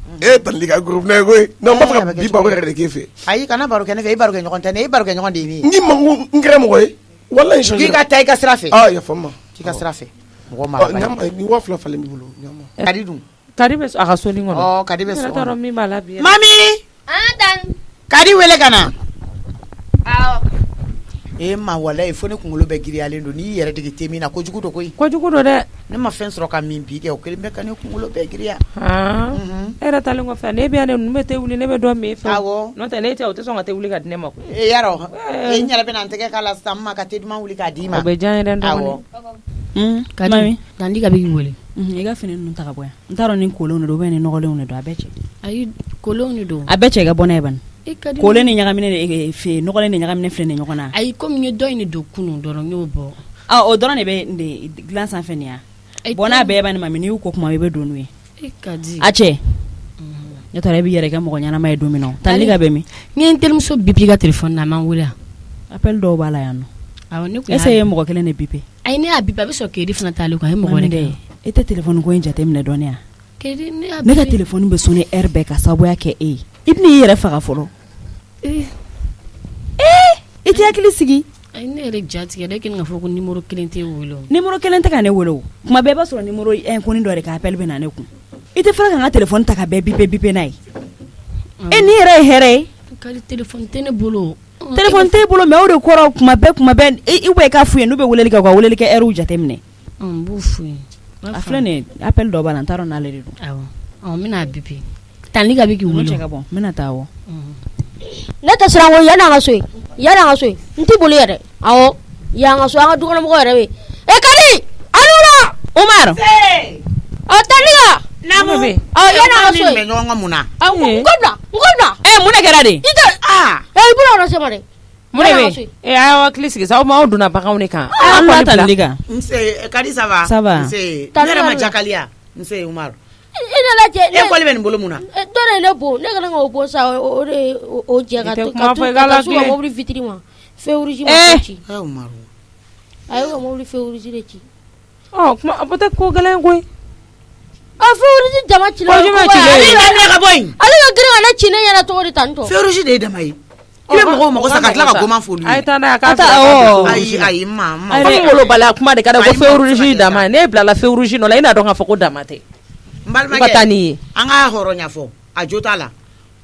Tanliga gorobinɛ koyi non n b'a fɛ ka bi baro yɛrɛ de k'e fɛ ayi kana baro kɛ ne fɛ i baro kɛ ɲɔgɔn tɛ ne i baro kɛ ɲɔgɔn de ye ne ye n k'i ma ko n kɛra mɔgɔ ye walayi k'i ka taa i ka sira fɛ yafa n ma k'i ka sira fɛ mɔgɔ mara ni 2000 falen b'i bolo kadi dun Kadi bɛ a ka soni kɔnɔ kadi bɛ so tɔɔrɔ min b'a la bi mami kadi wele ka na ma walayi fo ne kunkolo bɛ giriyalen don n'i yɛrɛ dege te min na kojugu do koyi kojugu do dɛ ne ma fɛn sɔrɔ ka min bi kɛ o kelen bɛ ka ne kunkolo bɛɛ giriya e yɛrɛ talen kɔfɛ ne bɛ yan ne bɛ tɛ wuli ne bɛ dɔ min fɛ awɔ n'o tɛ ne tɛ o tɛ sɔn ka tɛ wuli ka di ne ma koyi yarɔ e n yɛrɛ bɛ na n tɛgɛ k'a la sisan ma ka te duman wuli k'a d'i ma o bɛ diya n yɛrɛ dɔɔnin Kadi Tanliga bɛ k'i wele i ka fini ninnu ta ka bɔ yan n t'a dɔn ni kolenw de don ou bien ni nɔgɔlenw de don a bɛɛ cɛ ayi kolonw de don a bɛɛ cɛ i ka bɔ n'a ye bani Kadi kolen ni ɲagaminen de fe nɔgɔlen ni ɲagaminen filɛ nin ɲɔgɔn na ayi komi n ye dɔ in de don kunun dɔrɔn n y'o bɔ o dɔrɔn de bɛ dilan sanfɛ nin ya bɔn n'a bɛɛ bani mami n'i y'u ko kuma i bɛ don n'u ye Kadi a cɛ ne taara i bɛ yɛrɛ kɛ mɔgɔ ɲɛnama ye don min na Tanliga bɛ min n ye n terimuso bipi ka téléphone na a ma n wele appel dɔw b'a la yan nɔ est-ce que ye mɔgɔ kelen de bipe ayi ne y'a bipi a bɛ sɔrɔ Kedi fana t'ale kan a ye mɔgɔ de kɛ e tɛ téléphone ko in jateminɛ dɔɔnin yan Kedi ne ka téléphone bɛ sonner heure bɛɛ ka sabuya kɛ e ye i bɛna i yɛrɛ faga fɔlɔ i tɛ hakili sigi ayi ne yɛrɛ jatigɛ dɛ kelen ka fɔ ko numéro kelen tɛ wele o numéro kelen tɛ ka ne wele o kuma bɛɛ b'a sɔrɔ numéro inconnu dɔ de ka appel bɛ na ne kun i tɛ fara ka n ka téléphone ta ka bɛɛ bipe n'a ye e n'i yɛrɛ ye hɛrɛ ye Kadi téléphone tɛ ne bolo téléphone t'e bolo mais o de kɔrɔ kuma bɛɛ i bɛ k'a f'u ye n'u bɛ weleli kɛ u ka weleli kɛ heure jateminɛ n b'u f'u ye a filɛ nin appel dɔ b'a la n t'a dɔn n'ale de don awɔ n bɛna bipi Tanliga bɛ k'i wele cɛ ka bɔ n bɛna taa awɔ ne tɛ siran ko yanni an ka so ye n t'i boli yɛrɛ awɔ yan ka so an ka dukɔnɔmɔgɔw yɛrɛ bɛ yen Kadi alula Umar Tanliga naamu yanni an ka so ye bɛ ɲɔgɔn ka mun na n ko bila mun de kɛra de i tɛ i bolo yɔrɔ se ma dɛ mun de bɛ aw hakili sigi sa aw donna baganw de kan an kɔni Tanliga nse Kadi ça va nse ne yɛrɛ ma jakaliya nse Umar i ne lajɛ e kɔli bɛ nin bolo mun na dɔ de ye ne bon ne kana o bon sa o de o jɛ ka to ka su ka mobili fitiri ma fewuriji ma ci Umar a ye ka mobili fewuriji de ci kuma a bɛ tɛ ko gɛlɛn koyi fewuriji jama ci la ale ka bɔ yen ale ka girin ka ne ci ne ɲɛna cogo di tan tɔ fewuriji de ye dama ye i bɛ mɔgɔw mago sa ka tila ka goman f'olu ye a ye taa n'a ye k'a fɛ ayi ma ko wolobaliya kuma de ka da ko fewuriji dama ye ne bilala fewuriji nɔ la i n'a dɔn k'a fɔ ko dama tɛ n balimakɛ an ka hɔrɔnya fɔ a jo t'a la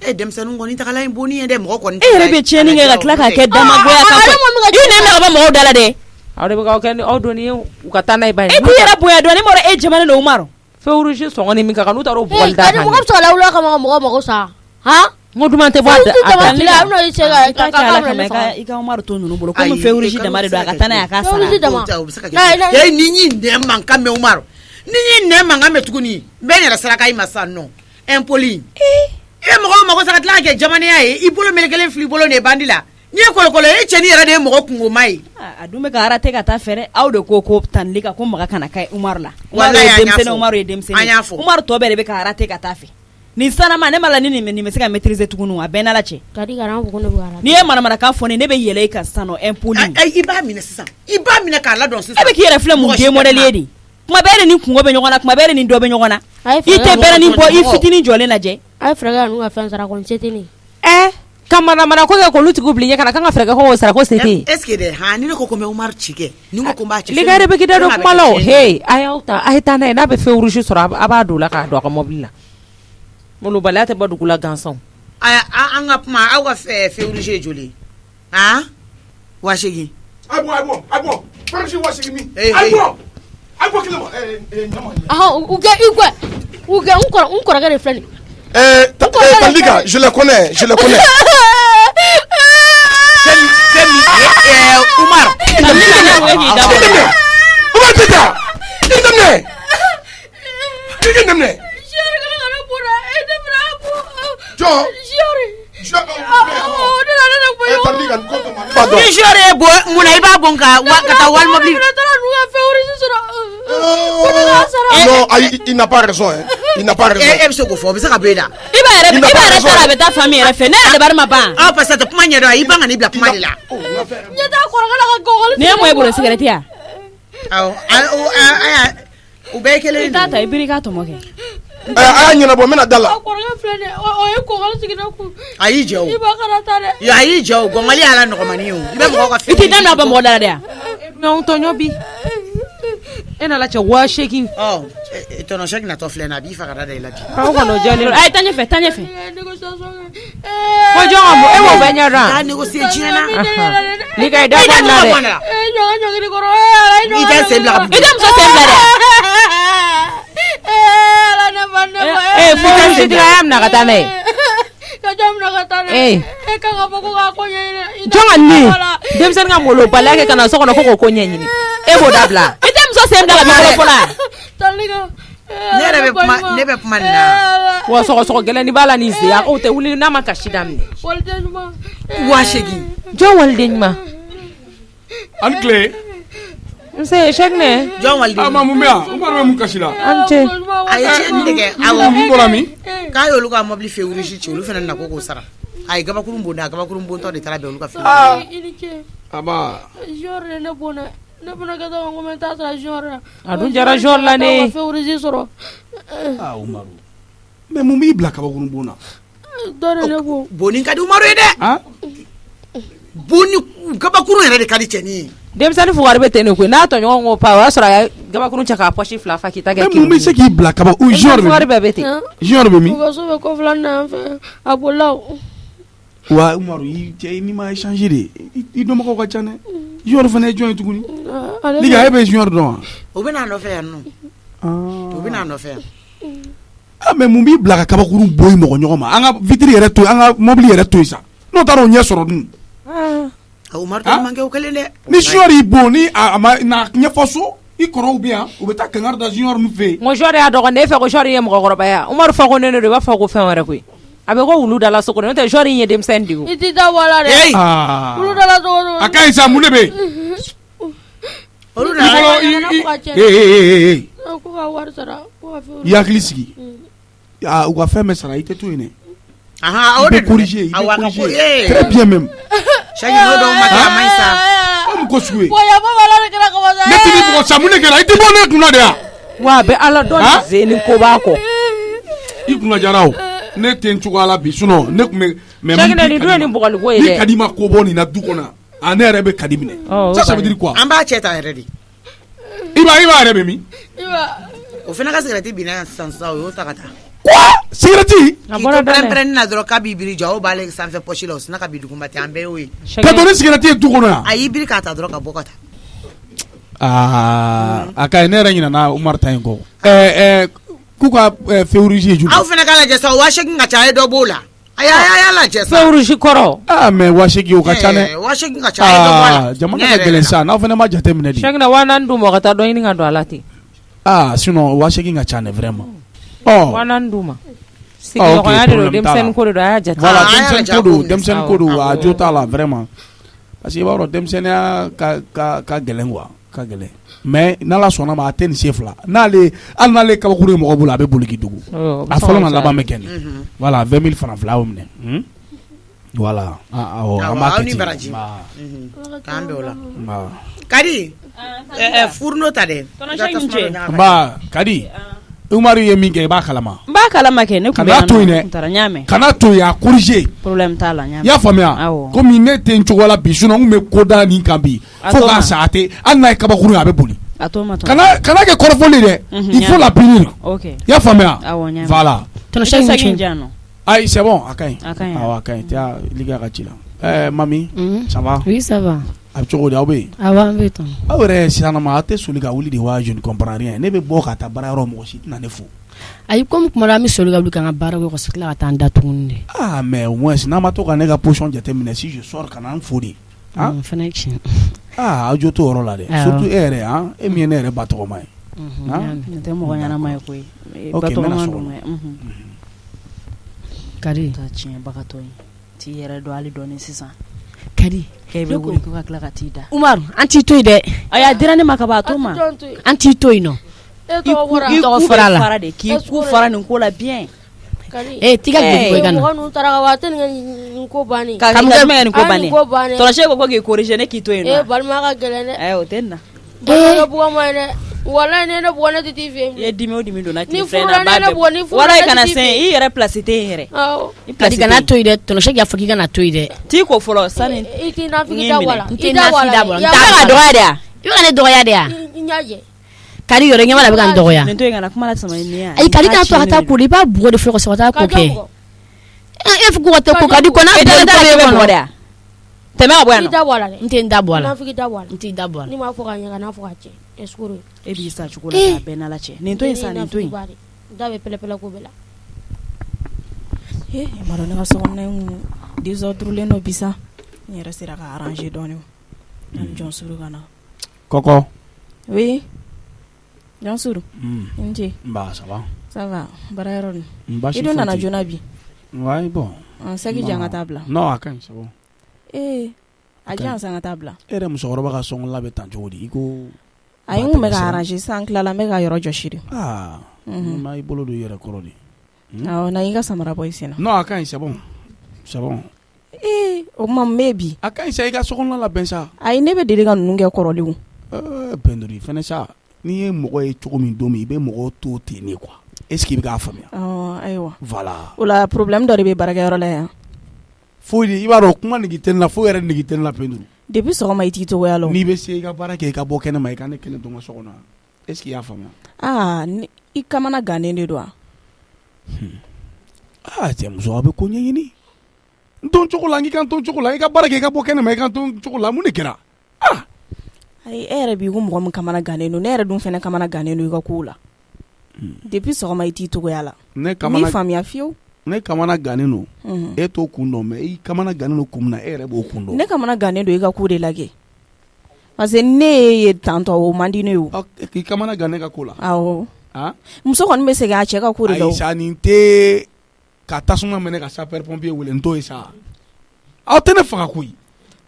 denmisɛnninw kɔni tagala in bonni ye dɛ mɔgɔ kɔni e yɛrɛ bɛ tiɲɛni kɛ ka tila k'a kɛ damagoya kan fɛ i ne nɛgɛ bɔ mɔgɔw da la dɛ aw de bɛ k'aw kɛ ni aw donni ye u ka taa n'a ye ba ye. E k'i yɛrɛ bonya dɔɔni mɔrɔ e jamana na Umaru. feu rouge sɔngɔni min ka kan n'u taara o bɔgɔli da kan. Mɔgɔ bɛ sɔrɔ lawula kama mɔgɔ mago sa. Han? N ko duman tɛ bɔ a da. I ka Umaru to ninnu bolo comme feu rouge dama de don a ka taa n'a ye a k'a sara. Ni ɲi nɛ mankan mɛn Umaru ni ɲi nɛ mankan mɛn tuguni n bɛ n yɛrɛ saraka i ma sa nɔ impoli. E mɔgɔ mago sa ka tila ka kɛ jamanaya ye i bolo melekelen fili bolo de bandi la. Ni ye kolokolo e cɛni yɛrɛ de ye mɔgɔ kungoma ye. A dun bɛ ka arrêter ka taa fɛrɛ aw de ko tanli ka ko maga kana kɛ Umaru la. Umaru ye denmisɛnnin. Umaru tɔ bɛɛ de bɛ ka arrêter ka taa fɛ. Ni sanama ne ma la ni nin bɛ se ka maîtriser tuguni a bɛɛ n'ala cɛ. N'i ye manamanakan fɔ ne bɛ yɛlɛ i kan sisan nɔ impoli. I b'a minɛ sisan i b'a minɛ k'a ladɔn sisan. E bɛ k'i yɛrɛ filɛ mun den modèle ye de. Kuma bɛɛ de ni kungo bɛ ɲɔgɔn na kuma bɛɛ de ni dɔ bɛ ɲɔgɔn na. I tɛ bɛrɛ ni bɔ i fitinin jɔlen lajɛ. A ye fɛɛrɛ kɛ n'u ka fɛn sara ko n se tɛ ne. Ka mana ko kɛ k'olu tigiw bila ɲɛ kana kan ka fɛɛrɛ kɛ ko sara ko se tɛ. Est-ce que de ni ne ko ko n bɛ Umaru ci kɛ ni n ko ko n b'a ci. Li yɛrɛ bɛ k'i da don kuma la o a y'aw ta a ye taa n'a ye n'a bɛ feu rouge sɔrɔ a b'a don la k'a don a ka mobili la. Molobaliya tɛ bɔ dugu la gansan. An ka kuma aw ka feu rouge ye joli ye? Han? 8000. Ayi bɔ feu rouge 8000 min. Ayi bɔ kelen ma u kɛ n kɔrɔkɛ de filɛ nin. Tandika, je le connais. Umar. Non, il n'a pas raison. Il n'a pas raison. E bɛ se k'o fɔ o bɛ se ka bɔ e da. I b'a yɛrɛ taara a bɛ taa famille yɛrɛ fɛ ne yɛrɛ de bari ma ban. Parce que kuma ɲɛdɔn i ban ka n'i bila kuma de la. Ɲɛ t'a kɔrɔkɛ la ka gɔgɔli. Nin ye mun ye bolo cigarette ya? Awɔ u bɛɛ ye kelen ye. I t'a ta i biri k'a tɔmɔ kɛ. A y'a ɲɛnabɔ n bɛna da la. Kɔrɔkɛ filɛ nin ye o ye gɔgɔli sigi ne kun. A y'i jɛ o. I ba kana taa dɛ. A y'i jɛ o gɔngɔli y'ala nɔgɔmani ye o. I bɛ mɔgɔw ka fɛn. I t'i da minɛ a bɛ mɔgɔ da la dɛ yan. Non tɔɲɔ bi. E nana cɛ 8000. Tɔnɔ sɛki natɔ filɛ nin a b'i faga da i la bi. Aw kɔni o jɛlen. A ye taa ɲɛfɛ taa ɲɛfɛ. Ko jɔn ka bɔ e m'o bɛɛ ɲɛ dɔn. K'a négocier diɲɛ na. Ni ka i da bɔ n na dɛ. I tɛ sen bila ka I tɛ muso sen bila dɛ. Fo si tɛ y'a minɛ ka taa n'a ye. Jɔn ka nin denmisɛnnin ka molobaliya kɛ ka na so kɔnɔ ko k'o ko ɲɛɲini e b'o dabila. I tɛ muso sen bila ka taa fɔlɔ. Ne bɛ kuma nin na. Wa sɔgɔsɔgɔ gɛlɛnni b'a la nin sen o tɛ wuli n'a ma kasi daminɛ. 8000. Jɔn waliden ɲuman. An tile. N se échec ne. Jɔn waliden. Ma mun bɛ yan Umaru bɛ mun kasi la. An cɛ. A ye tiɲɛni de kɛ awɔ. Mun bɔra min. K'a y'olu ka mobili feu rouge ci olu fana na ko k'o sara. A ye gabakurun bon da gabakurun bon tɔ de taara bɛn olu ka feu. Aba. Jɔn ne bona. Ne fana ka taa ko mɛ taa sara jɔn la. A dun jara jɔn la ne. Feu rouge sɔrɔ. Umaru. Mais mun b'i bila gabakurun bon na. Dɔ de ne ko. Bonni ka di Umaru ye dɛ. Bonni gabakurun yɛrɛ de ka di cɛnin ye. Denmisɛnnin fugari bɛ ten de koyi n'a tɔɲɔgɔn ko pa o y'a sɔrɔ a ye gabakurun cɛ k'a poche fila fa k'i ta kɛ. Mun bɛ se k'i bila kaba o genre fugari bɛɛ bɛ ten. Genre bɛ min. U ka so bɛ kɔfila na fɛ a bolila. Wa Umaru i cɛ n'i ma échanger de i dɔnbagaw ka ca dɛ. Genre fana ye jɔn ye tuguni. Liga e bɛ genre dɔn wa. O bɛ n'a nɔfɛ yan nɔ. O bɛ n'a nɔfɛ yan. Mais mun b'i bila ka kabakurun bɔ i mɔgɔ ɲɔgɔn ma an ka vitre yɛrɛ to an ka mobili yɛrɛ to yen sa n'o taara o ɲɛ sɔrɔ dun. Umaru tɛ man kɛ o kelen dɛ. Ni junior y'i bon ni a ma na ɲɛfɔ so i kɔrɔw bɛ yan u bɛ taa kankari da junior min fɛ yen. N ko junior y'a dɔgɔnin e fɛ ko junior ye mɔgɔkɔrɔba ye Umaru fa ko ne de don i b'a fɔ ko fɛn wɛrɛ koyi a bɛ ko wulu dala so kɔnɔ n'o tɛ junior ye denmisɛnnin de ye o. I tɛ taa wala dɛ. Wulu dala so kɔnɔ. A ka ɲi sa mun de bɛ yen. Olu na. Ko ka wari sara. I hakili sigi. U ka fɛn bɛɛ sara i tɛ to yen dɛ. O de bɛ corriger i bɛ corriger très bien même. Chaque jour dɔw ma kɛ a man ɲi sa. Ko ko sugu ye. Wa ya baba la de kɛra ka wasa. Ne tɛ ni mɔgɔ sa mun de kɛra i tɛ bɔ ne kunna de yan. Wa a bɛ ala dɔn zen ni ko b'a kɔ. I kunna jara o ne tɛ n cogoya la bi sinon ne tun bɛ. Chaque nin dun ye nin bɔgɔliko ye dɛ. Ni kadi ma ko bɔ nin na du kɔnɔ a ne yɛrɛ bɛ kadi minɛ. Ça veut dire quoi. An b'a cɛ ta yɛrɛ de. I b'a yɛrɛ bɛ min. O fana ka cigarette binna yan sisan o y'o ta ka taa. Quoi cigarette. K'i to pɛrɛn-pɛrɛnni na dɔrɔn k'a b'i biri jɔ o b'ale sanfɛ poche la o sinna ka bin duguma ten an bɛɛ y'o ye. Ka to ni cigarette ye du kɔnɔ yan. A y'i biri k'a ta dɔrɔn ka bɔ ka taa. a ka ne yɛrɛ ɲinana Umaru ta in kɔ k'u ka feuruji ye joli aw fana k'a lajɛ sa 8,000 ka ca ye dɔ b'o la a y'a lajɛ sa feuruji kɔrɔ mais 8,000 o ka ca dɛ 8,000 ka ca ye dɔ b'o la jamana ka gɛlɛn sa n'aw fana ma jate minɛ di chaque na 4,000 d'u ma ka taa dɔ ɲini ka don a la ten sinon 8,000 ka ca ne vraiment 4,000 d'u ma sigiɲɔgɔnya de don denmisɛnnin ko de don a y'a jate voilà denmisɛnnin ko don a jo t'a la vraiment parce que i b'a dɔn denmisɛnninya ka gɛlɛn quoi ka gɛlɛn mais n'ala sɔnna ma a tɛ nin se fila hali n'ale kabakuru ye mɔgɔ bolo a bɛ boli k'i dogo a fɔlɔ ma laban bɛ kɛ nin voilà 20,000 francs fila y'o minɛ voilà an b'a kɛ ten k'an bɛ o la Kadi furno ta dɛ Kadi Umaru ye min kɛ i b'a kalama n b'a kalama kɛ ne kun bɛ yan kana to yen a corriger problème t'a la i y'a faamuya komi ne tɛ n cogo la bi sinon n kun bɛ ko da nin kan bi fo k'a sa a tɛ hali n'a ye kabakuru a bɛ boli kana kɛ kɔrɔfɔli dɛ il faut la punir i y'a faamuya voilà ayi c'est bon a ka ɲi awɔ a ka ɲi tɛ liggéey a ka ci la mami ça va oui ça va a bɛ cogo di aw bɛ yen an bɛ tan aw yɛrɛ siranama aw tɛ soli ka wuli de wa je ne comprends rien ne bɛ bɔ ka taa baara yɔrɔ mɔgɔ si tɛna ne fo ayi comme kuma la an bɛ soli ka wuli k'an ka baara kɛ ka tila ka taa an da tuguni de mais au moins n'a ma to ka ne ka position jateminɛ si je sors ka na n fo de fana ye tiɲɛ aw jo t'o yɔrɔ la dɛ surtout e yɛrɛ e min ye ne yɛrɛ ba tɔgɔma ye ne tɛ mɔgɔ ɲɛnama ye koyi ok n bɛna sɔgɔma Kadi ta tiɲɛbagatɔ ye t'i yɛrɛ dɔn hali dɔɔni sisan Kadi k'e bɛ wuli ko ka tila ka t'i da Umaru an t'i to yen dɛ a dira ne ma ka ban a to n ma an t'i to yen nɔ i ku fara la k'i ku fara nin ko la bien t'i ka gɛlɛn ko i ka na mɔgɔ ninnu taara ka wa a tɛ nin ko bannen ka nin ko bannen tɔrɔsɛ ko k'i corriger ne k'i to yen nɔ balima ka gɛlɛn dɛ o tɛ na balima bugama ye dɛ walayi ne bugɔ ne tɛ t'i fɛ yen i ye dimi o dimi donna k'i fɛ na ba bɛɛ walayi kana sɛn i yɛrɛ place tɛ yen yɛrɛ Kadi kana to yen dɛ tɔnɔsɛ y'a fɔ k'i kana to yen dɛ t'i ko fɔlɔ sani i t'i nafigi da wala n tɛ nafigi da wala n t'a ka dɔgɔya de ya i bɛ ka ne dɔgɔya de ya n y'a jɛ Kadi yɔrɔ ɲɛma la bɛ ka n dɔgɔya nin to yen kana kuma la sama ni ya ayi Kadi kana to ka taa ko de i b'a bugɔ de fɔlɔ ka sɔrɔ ka taa ko kɛ e fɔ ko ka taa ko Kadi ko n'a bugɔ de kɔnɔ dɛ tɛmɛ ka bɔ yan n tɛ n da bɔ a la nafigi da wala n t'i da bɔ a la ni m'a fɔ ka ɲaga n'a fɔ ka cɛ escroc e b'i sa cogo la k'a bɛɛ n'ala cɛ nin to yen sa nin to yen da bɛ pɛlɛpɛlɛ ko bɛɛ la ma dɔn ne ka sokɔnɔna in désordrelen dɔ bi sa n yɛrɛ sera ka arranger dɔɔni ani Jɔnsuru ka na Kɔkɔ oui Jɔnsuru n ce ça va ça va baara yɔrɔ nin i dun nana joona bi ouais bon saki jan ka taa bila non a ka ɲi c'est bon a jan san ka taa bila e yɛrɛ musokɔrɔba ka sɔngɔ labɛn tan cogo di i ko a ye n kun bɛ ka arranger sisan n tilala n bɛ ka yɔrɔ jɔsi de ma i bolo don i yɛrɛ kɔrɔ de awɔ na y'i ka samara bɔ i sen na non a ka ɲi c'est bon c'est bon o kuma mun bɛ bi a ka ɲi sa i ka sokɔnɔna labɛn sa ayi ne bɛ deli ka ninnu kɛ kɔrɔlenw Penduri fɛnɛ sa n'i ye mɔgɔ ye cogo min don min i bɛ mɔgɔw to ten ne quoi est-ce que i bɛ k'a faamuya ayiwa voilà o la problème dɔ de bɛ baarakɛyɔrɔ la yan foyi i b'a dɔn kuma nege tɛ ne la fo yɛrɛ nege tɛ ne la Penduri depuis sɔgɔma i t'i togoya la n'i bɛ se i ka baara kɛ i ka bɔ kɛnɛ ma i ka ne kɛnɛ dɔn ka so kɔnɔ est-ce que i y'a faamuya i kamana gannen de don wa cɛ muso a bɛ ko ɲɛɲini n to n cogo la n k'i ka n to n cogo la i ka baara kɛ i ka bɔ kɛnɛ ma i ka n to n cogo la mun de kɛra ayi e yɛrɛ b'i ko mɔgɔ min kamana gannen don ne yɛrɛ dun fɛnɛ kamana gannen don i ka kow la depuis sɔgɔma i t'i togoya la n'i faamuya fiyewu ne kamana gannen don e t'o kun dɔn mais i kamana gannen don kun min na e yɛrɛ b'o kun dɔn ne kamana gannen don i ka ko de la kɛ parce que ne ye tantɔ o man di ne ye o k'i kamana gannen ka ko la awɔ muso kɔni bɛ segin a cɛ ka ko de la ayi sa nin tɛ ka tasuma minɛ ka sapeur pompier wele n t'o ye sa aw tɛ ne faga koyi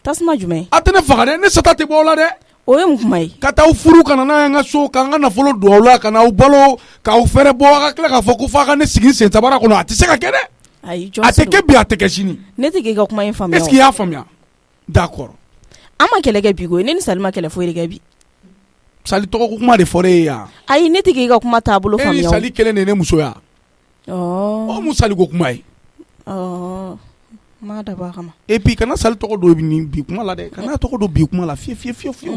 tasuma jumɛn aw tɛ ne faga dɛ ne sata tɛ bɔ aw la dɛ o ye mun kuma ye ka taa aw furu ka na n'a ye n ka so k'an ka nafolo don aw la ka n'aw balo k'aw fɛrɛ bɔ a ka tila k'a fɔ ko f'a ka ne sigi sen sabara kɔnɔ a tɛ se ka kɛ dɛ ayi a tɛ kɛ bi a tɛ kɛ sini ne tɛ k'i ka kuma in faamuya est-ce que i y'a faamuya d'accord an ma kɛlɛ kɛ bi koyi ne ni Sali ma kɛlɛ foyi de kɛ bi Sali tɔgɔ ko kuma de fɔra e ye yan ayi ne tɛ k'i ka kuma taabolo faamuya e ni Sali kelen de ye ne muso ya o mun Sali ko kuma ye ma dabɔ a kama et puis kana Sali tɔgɔ don bi kuma la dɛ kana tɔgɔ don bi kuma la fiyewu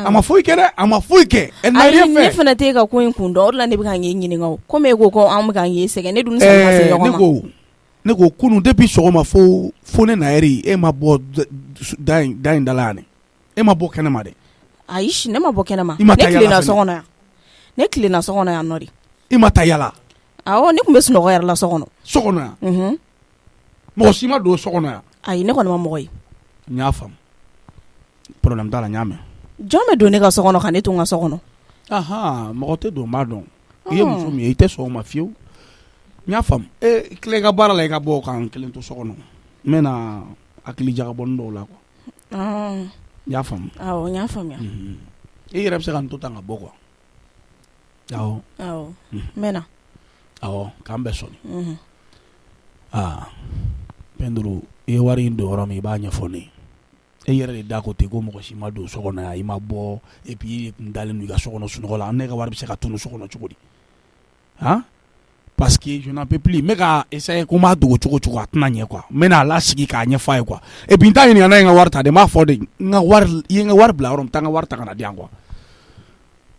a ma foyi kɛ dɛ a ma foyi kɛ elle n'a rien fait ne fana t'e ka ko in kun dɔn o de la ne bɛ ka n ye ɲininka o komi e ko ko an bɛ ka n ye sɛgɛn ne dun Sali ma se ɲɔgɔn ma ne ko kunun depuis sɔgɔma fo ne na yɛrɛ e ma bɔ da in da la yan dɛ e ma bɔ kɛnɛ ma dɛ ayi ne ma bɔ kɛnɛma ne tilenna so kɔnɔ yan ne tilenna so kɔnɔ yan nɔ de I ma taa yala awɔ ne tun bɛ sunɔgɔ yɛrɛ la so kɔnɔ yan mɔgɔ si ma don so kɔnɔ yan ayi ne kɔni ma mɔgɔ ye n y'a faamu problème t'a la n y'a mɛn jɔn bɛ don ne ka so kɔnɔ ka ne to n ka so kɔnɔ mɔgɔ tɛ don n b'a dɔn I ye muso min ye I tɛ sɔn o ma fiyewu n y'a faamu tile ka baara la I ka bɔ k'an kelen to so kɔnɔ n bɛna hakili jagabɔnin dɔw la quoi n y'a faamu awɔ n y'a faamuya I yɛrɛ bɛ se ka n to tan ka bɔ quoi awɔ n mɛna awɔ k'an bɛɛ sɔnni Penduru I ye wari in don yɔrɔ min I b'a ɲɛfɔ ne ye yɛrɛ de da ko ten ko mɔgɔ si ma don so kɔnɔ yan I ma bɔ et puis I kun dalen don I ka so kɔnɔ sunɔgɔ la ne ka wari bɛ se ka tunun so kɔnɔ cogo di parce que je n'en peux plus n bɛ ka essayer ko n b'a dogo cogo cogo a tɛna ɲɛ quoi n bɛna a lasigi k'a ɲɛfɔ a ye quoi et puis n t'a ɲininka n'a ye n ka wari ta de n b'a fɔ de I ye n ka wari bila yɔrɔ min taa n ka wari ta ka na di yan quoi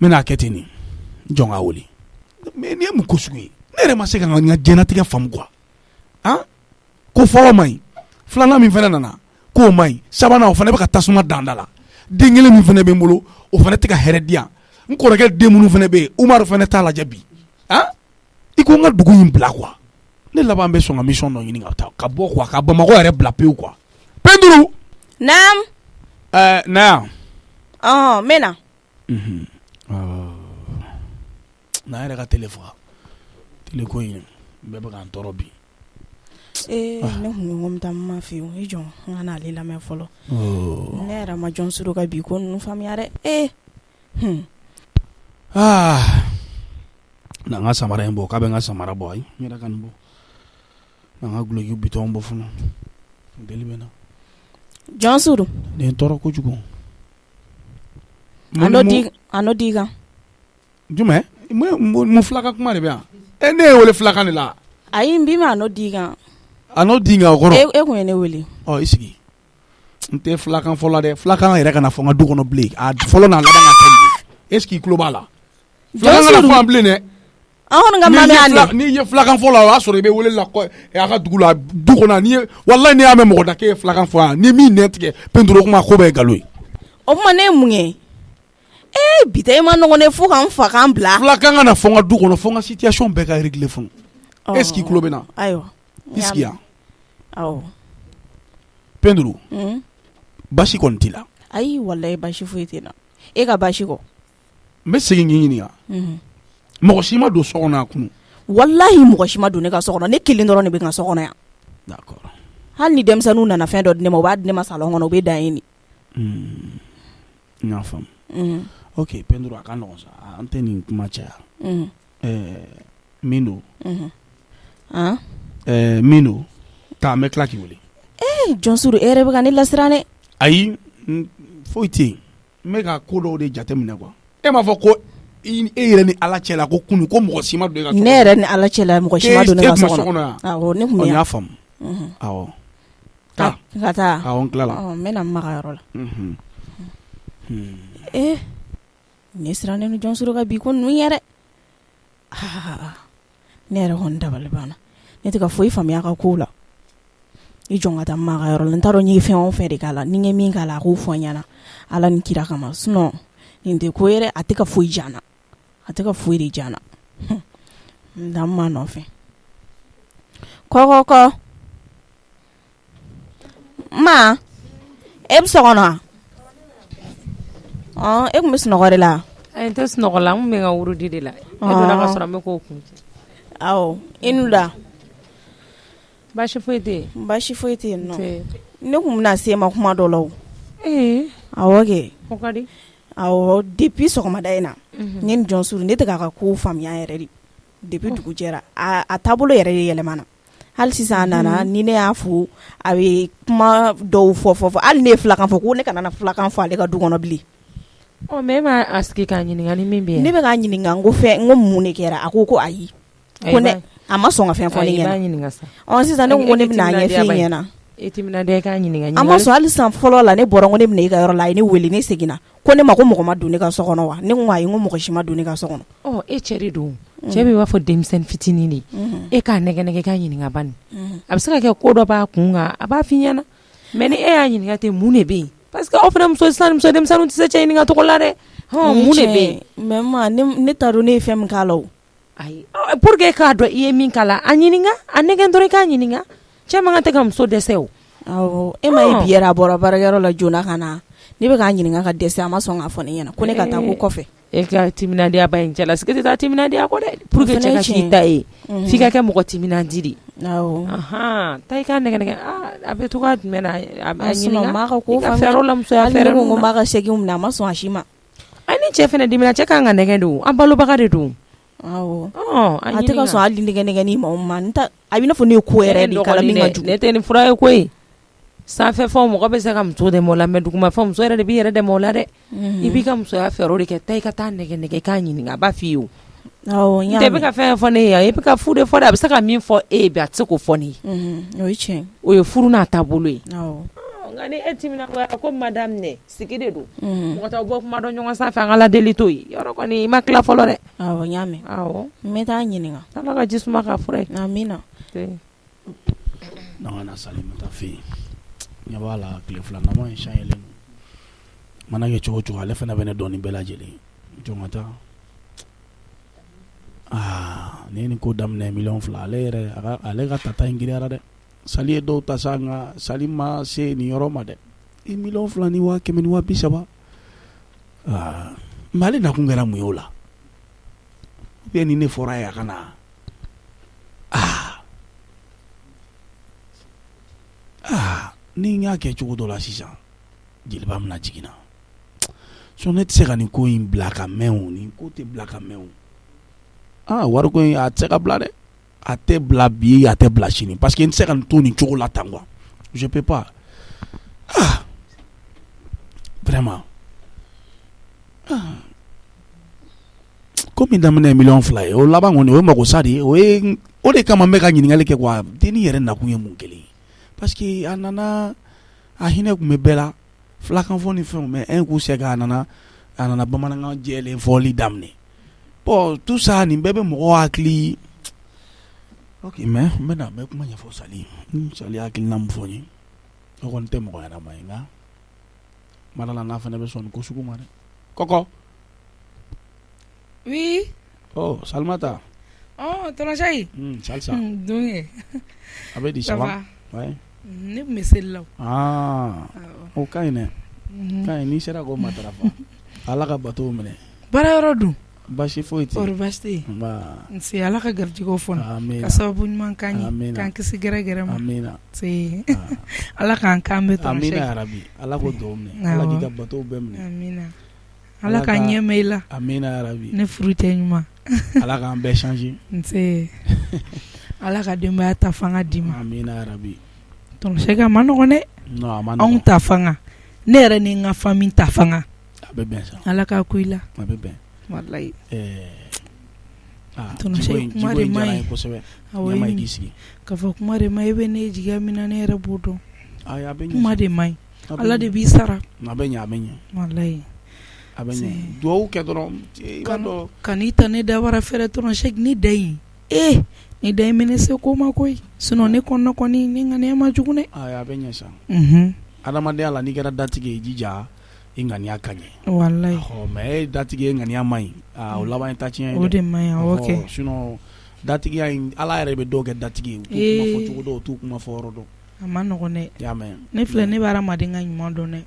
n bɛna kɛ ten de jɔn k'a wele mais nin ye mun ko sugu ye ne yɛrɛ ma se ka n ka diɲɛlatigɛ faamu quoi ko fɔlɔ ma ɲi filanan min fana nana k'o ma ɲi sabanan o fana bɛ ka tasuma danda la den kelen min fana bɛ n bolo o fana tɛ ka hɛrɛ di yan n kɔrɔkɛ den minnu fana bɛ yen Umaru fana t'a lajɛ bi I ko n ka dugu in bila quoi ne laban bɛ sɔn ka mission dɔ ɲini ka bɔ quoi ka Bamakɔ yɛrɛ bila pewu quoi Penduru naam na yan n mɛna na yɛrɛ ka tele faga tele ko in bɛɛ bɛ k'an tɔɔrɔ bi ne kun ko n bɛ taa n ma fɛ yen I jɔn n ka n'ale lamɛn fɔlɔ ne yɛrɛ ma jɔn suru ka bi ko ninnu faamuya dɛ na n ka samara in bɔ k'a bɛ n ka samara bɔ ayi n yɛrɛ ka nin bɔ na n ka guloki bitɔn bɔ fɔlɔ funteni bɛ na jɔn suru nin ye n tɔɔrɔ kojugu a n'o di kan jumɛn mun filakan kuma de bɛ yan ne ye wele filakan de la ayi n b'i ma a n'o di kan a n'o di kan o kɔrɔ e kun ye ne wele I sigi n tɛ filakan fɔlɔ dɛ filakan yɛrɛ kana fɔ n ka du kɔnɔ bilen a fɔlɔ n'a laban ka kɛ nin ye est ce que I tulo b'a la filakan kana fɔ an bilen dɛ an kɔni ka maa mɛn n'i ye filakan fɔ la o y'a sɔrɔ I bɛ wele la a ka dugu la du kɔnɔ n'i ye walayi n'i y'a mɛn mɔgɔ da k'e ye filakan fɔ yan ni min nɛn tigɛ Penduru kuma ko bɛɛ ye nkalon ye o tuma ne ye mun ye bi tɛ I ma nɔgɔn ne fo k'an fa k'an bila filakan kana fɔ n ka du kɔnɔ fo n ka situation bɛɛ ka régler fɔlɔ est ce que I tulo bɛ na ayiwa I sigi yan awɔ Penduru basi kɔni t'i la ayi walayi basi foyi tɛ na e ka basi kɔ n bɛ segin k'i ɲininka mɔgɔ si ma don so kɔnɔ yan kunun walahi mɔgɔ si ma don ne ka so kɔnɔ ne kelen dɔrɔn de bɛ n ka so kɔnɔ yan d'accord hali ni denmisɛnninw nana fɛn dɔ di ne ma u b'a di ne ma salon kɔnɔ u bɛ dan yen de n y'a faamu ok Penduru a ka nɔgɔn sa an tɛ nin kuma caya min don min don taa n bɛ tila k'i wele jɔn suru e yɛrɛ bɛ ka ne lasiran dɛ ayi foyi tɛ yen n bɛ ka ko dɔw de jateminɛ quoi e m'a fɔ ko e yɛrɛ ni Ala cɛ la ko kunun ko mɔgɔ si ma don e ka so kɔnɔ ne yɛrɛ ni Ala cɛ la mɔgɔ si ma don ne ka so kɔnɔ awɔ ne kun n y'a faamu awɔ ka taa awɔ n tilala n bɛ na n ma ka yɔrɔ la ne sirannen don jɔn suru ka bi ko ninnu ye dɛ ne yɛrɛ kɔni dabali banna ne tɛ ka foyi faamuya a ka kow la I jɔn ka taa n ma ka yɔrɔ la n t'a dɔn n ye fɛn o fɛn de k'a la ni n ye min k'a la a k'o fɔ n ɲɛna Ala ni kira kama sinon nin tɛ ko ye dɛ a tɛ ka foyi diya n na a tɛ ka foyi de diya n na n taa n ma nɔfɛ kɔkɔkɔ ma e bɛ so kɔnɔ wa e kun bɛ sunɔgɔ de la n tɛ sunɔgɔ la n kun bɛ n ka wurudi de la e donna ka sɔrɔ n bɛ k'o kun awɔ I n'u da baasi foyi tɛ yen baasi foyi tɛ yen nɔ ne kun bɛna se ma kuma dɔ la o awɔ kɛ o ka di awɔ depuis sɔgɔmada in na ne ni jɔn suru ne tɛ k'a ka kow faamuya yɛrɛ de depuis dugu jɛra a taabolo yɛrɛ de yɛlɛmana hali sisan a nana ni ne y'a fo a bɛ kuma dɔw fɔ hali ne ye filakan fɔ ko ne kana na filakan fɔ ale ka du kɔnɔ bilen mais e ma a sigi k'a ɲininka ni min bɛ yan ne bɛ k'a ɲininka n ko mun de kɛra a ko ayi ko ne a ma sɔn ka fɛn fɔ ne ɲɛna sisan ne ko ne bɛna a ɲɛfɔ e ɲɛna e timinadiya k'a ɲininka a ma sɔn hali sisan fɔlɔ la ne bɔra ko ne bɛna e ka yɔrɔ la a ye ne wele ne seginna ko ne ma ko mɔgɔ ma don ne ka so kɔnɔ wa ne ko ayi n ko mɔgɔ si ma don ne ka so kɔnɔ e cɛ de don cɛ bɛ b'a fɔ denmisɛnnin fitinin de e k'a nɛgɛ k'a ɲininka bani a bɛ se ka kɛ ko dɔ b'a kun kan a b'a f'i ɲɛna mais ni e y'a ɲininka ten mun de bɛ yen parce que aw fana muso denmisɛnninw tɛ se cɛ ɲininka cogo la dɛ mun de bɛ yen mais ma ne t'a dɔn ne ye fɛn min k'a la o ayi pour que k'a dɔn i ye min k'a la a ɲininka a nɛgɛn dɔrɔn i k'a ɲininka cɛ man kan tɛ ka muso dɛsɛ o awɔ e ma ye bi yɛrɛ a bɔra baarakɛyɔrɔ la joona ka na ne bɛ k'a ɲininka ka dɛsɛ a ma sɔn k'a fɔ ne ɲɛna ko ne ka taa ko kɔfɛ e ka timinadiya ba in cɛla sigi tɛ taa timinadiya kɔ dɛ pour que cɛ ka k'i ta ye f'i ka kɛ mɔgɔ timinandi de ta i k'a nɛgɛ a bɛ to ka jumɛn na a ɲininka i ka fɛɛrɛw la musoya fɛɛrɛ ninnu ko n b'a ka chèque minɛ a ma sɔn a si ma a ni cɛ fana dimina cɛ kan ka nɛgɛ don an balobaga de don awɔ a tɛ ka sɔn hali nɛgɛ ma a bɛ n'a fɔ ne ye ko yɛrɛ de kala min ka jugu ne tɛ ni fura ye koyi sanfɛ fɛnw mɔgɔ bɛ se ka muso dɛmɛ o la mais duguma fɛnw muso yɛrɛ de b'i yɛrɛ dɛmɛ o la dɛ i b'i ka musoya fɛɛrɛw de kɛ taa i ka taa nɛgɛ i k'a ɲininka a b'a f'i ye o awɔ n tɛ bɛ ka fɛn fɔ ne ye i bɛ ka fu de fɔ dɛ a bɛ se ka min fɔ e ye bi a tɛ se k'o fɔ ne ye o ye tiɲɛ o ye furu n'a taabolo ye awɔ nka ni e timina ko madame ne sigi de don mɔgɔ t'aw bɔ kuma dɔn ɲɔgɔn sanfɛ an ka ladeli to yen yɔrɔ kɔni i ma tila fɔlɔ dɛ awɔ n y'a mɛn awɔ n bɛ taa ɲininka ala ka ji suma ka fura ye amina n'an kana Salimata fɛ yen ɲɛ b'a la tile filanama in sanyɛlen mana kɛ cogo cogo ale fana bɛ ne dɔn nin bɛɛ lajɛlen jɔn ka taa ne ye nin ko daminɛ 2,000,000 ale ka tata in giriyara dɛ Sali ye dɔw ta sa nka Sali ma se nin yɔrɔ ma dɛ 2,000,000 ni 100,000 ni 30,000 mais ale nakun kɛra mun ye o la ou bien ni ne fɔra ye a ka na ni n y'a kɛ cogo dɔ la sisan jeliba mina jiginna so ne tɛ se ka nin ko in bila ka mɛn o nin ko tɛ bila ka mɛn o wariko in a tɛ se ka bila dɛ a tɛ bila bi a tɛ bila sini parce que n tɛ se ka nin to nin cogo la tan quoi je peux pas vraiment komi daminɛ ye 2,000,000 ye o laban kɔni o ye magosa de ye o de kama n bɛ ka ɲininkali kɛ quoi denni yɛrɛ nakun ye mun kelen ye parce que a nana a hinɛ tun bɛ bɛɛ la fulakanfɔ ni fɛnw mais un coup c'est que a nana bamanankan jɛlen fɔli daminɛ bon tout ça nin bɛɛ bɛ mɔgɔ hakili ok mais n bɛ kuma ɲɛfɔ Sali hakilina min fɔ n ye o kɔni tɛ mɔgɔ ɲɛnama ye nka madala n'a fana bɛ sɔn nin ko sugu ma dɛ kɔkɔ oui Salimata tonton Sayi salsa don a bɛ di ça va ouais ne tun bɛ seli la o ka ɲi dɛ ka ɲi n'i sera k'o matarafa ala ka bato minɛ baara yɔrɔ dun basi foyi tɛ basi tɛ yen nse ala ka garijɛgɛw fɔnɔ ka sababu ɲuman k'an ye k'an kisi gɛrɛgɛrɛ ma nse ala k'an kan bɛ tonton Sayi amina yarabi ala ko dugawu minɛ ala k'i ka bato bɛɛ minɛ amina ala k'an ɲɛmɛ i la amina yarabi ne furu tɛ ɲuman ala k'an bɛɛ changer nse ala ka denbaya ta fanga d'i ma amina yarabi tonton Sayi a ma nɔgɔn dɛ anw ta fanga ne yɛrɛ ni n ka famille ta fanga a bɛ bɛn sa ala k'a ku i la a bɛ bɛn walayi tonton Sayi kuma de ma ɲi kosɛbɛ ɲɛma i k'i sigi k'a fɔ kuma de ma ɲi e bɛ ne jigiya min na ne yɛrɛ b'o dɔn a bɛ ɲɛ kuma de ma ɲi ala de b'i sara a bɛ ɲɛ walayi a bɛ ɲɛ dugawu kɛ dɔrɔn i b'a dɔn kan'i ta ne dabara fɛrɛ tonton Sayi ni da in ni da in bɛ ne se ko ma koyi sinon ne kɔnɔ kɔni ne ŋaniya ma jugu dɛ a bɛ ɲɛ sa adamadenya la n'i kɛra datigi ye i jija i ŋaniya ka ɲɛ walayi mais e datigi ye ŋaniya ma ɲi o laban ye ta tiɲɛ ye o de ma ɲi awɔ kɛ sinon datigiya in ala yɛrɛ bɛ dɔw kɛ datigi ye u t'u kuma fɔ cogo dɔn u t'u kuma fɔ yɔrɔ dɔn a ma nɔgɔn dɛ i y'a mɛn ne filɛ ne bɛ hadamaden ka ɲuman dɔn dɛ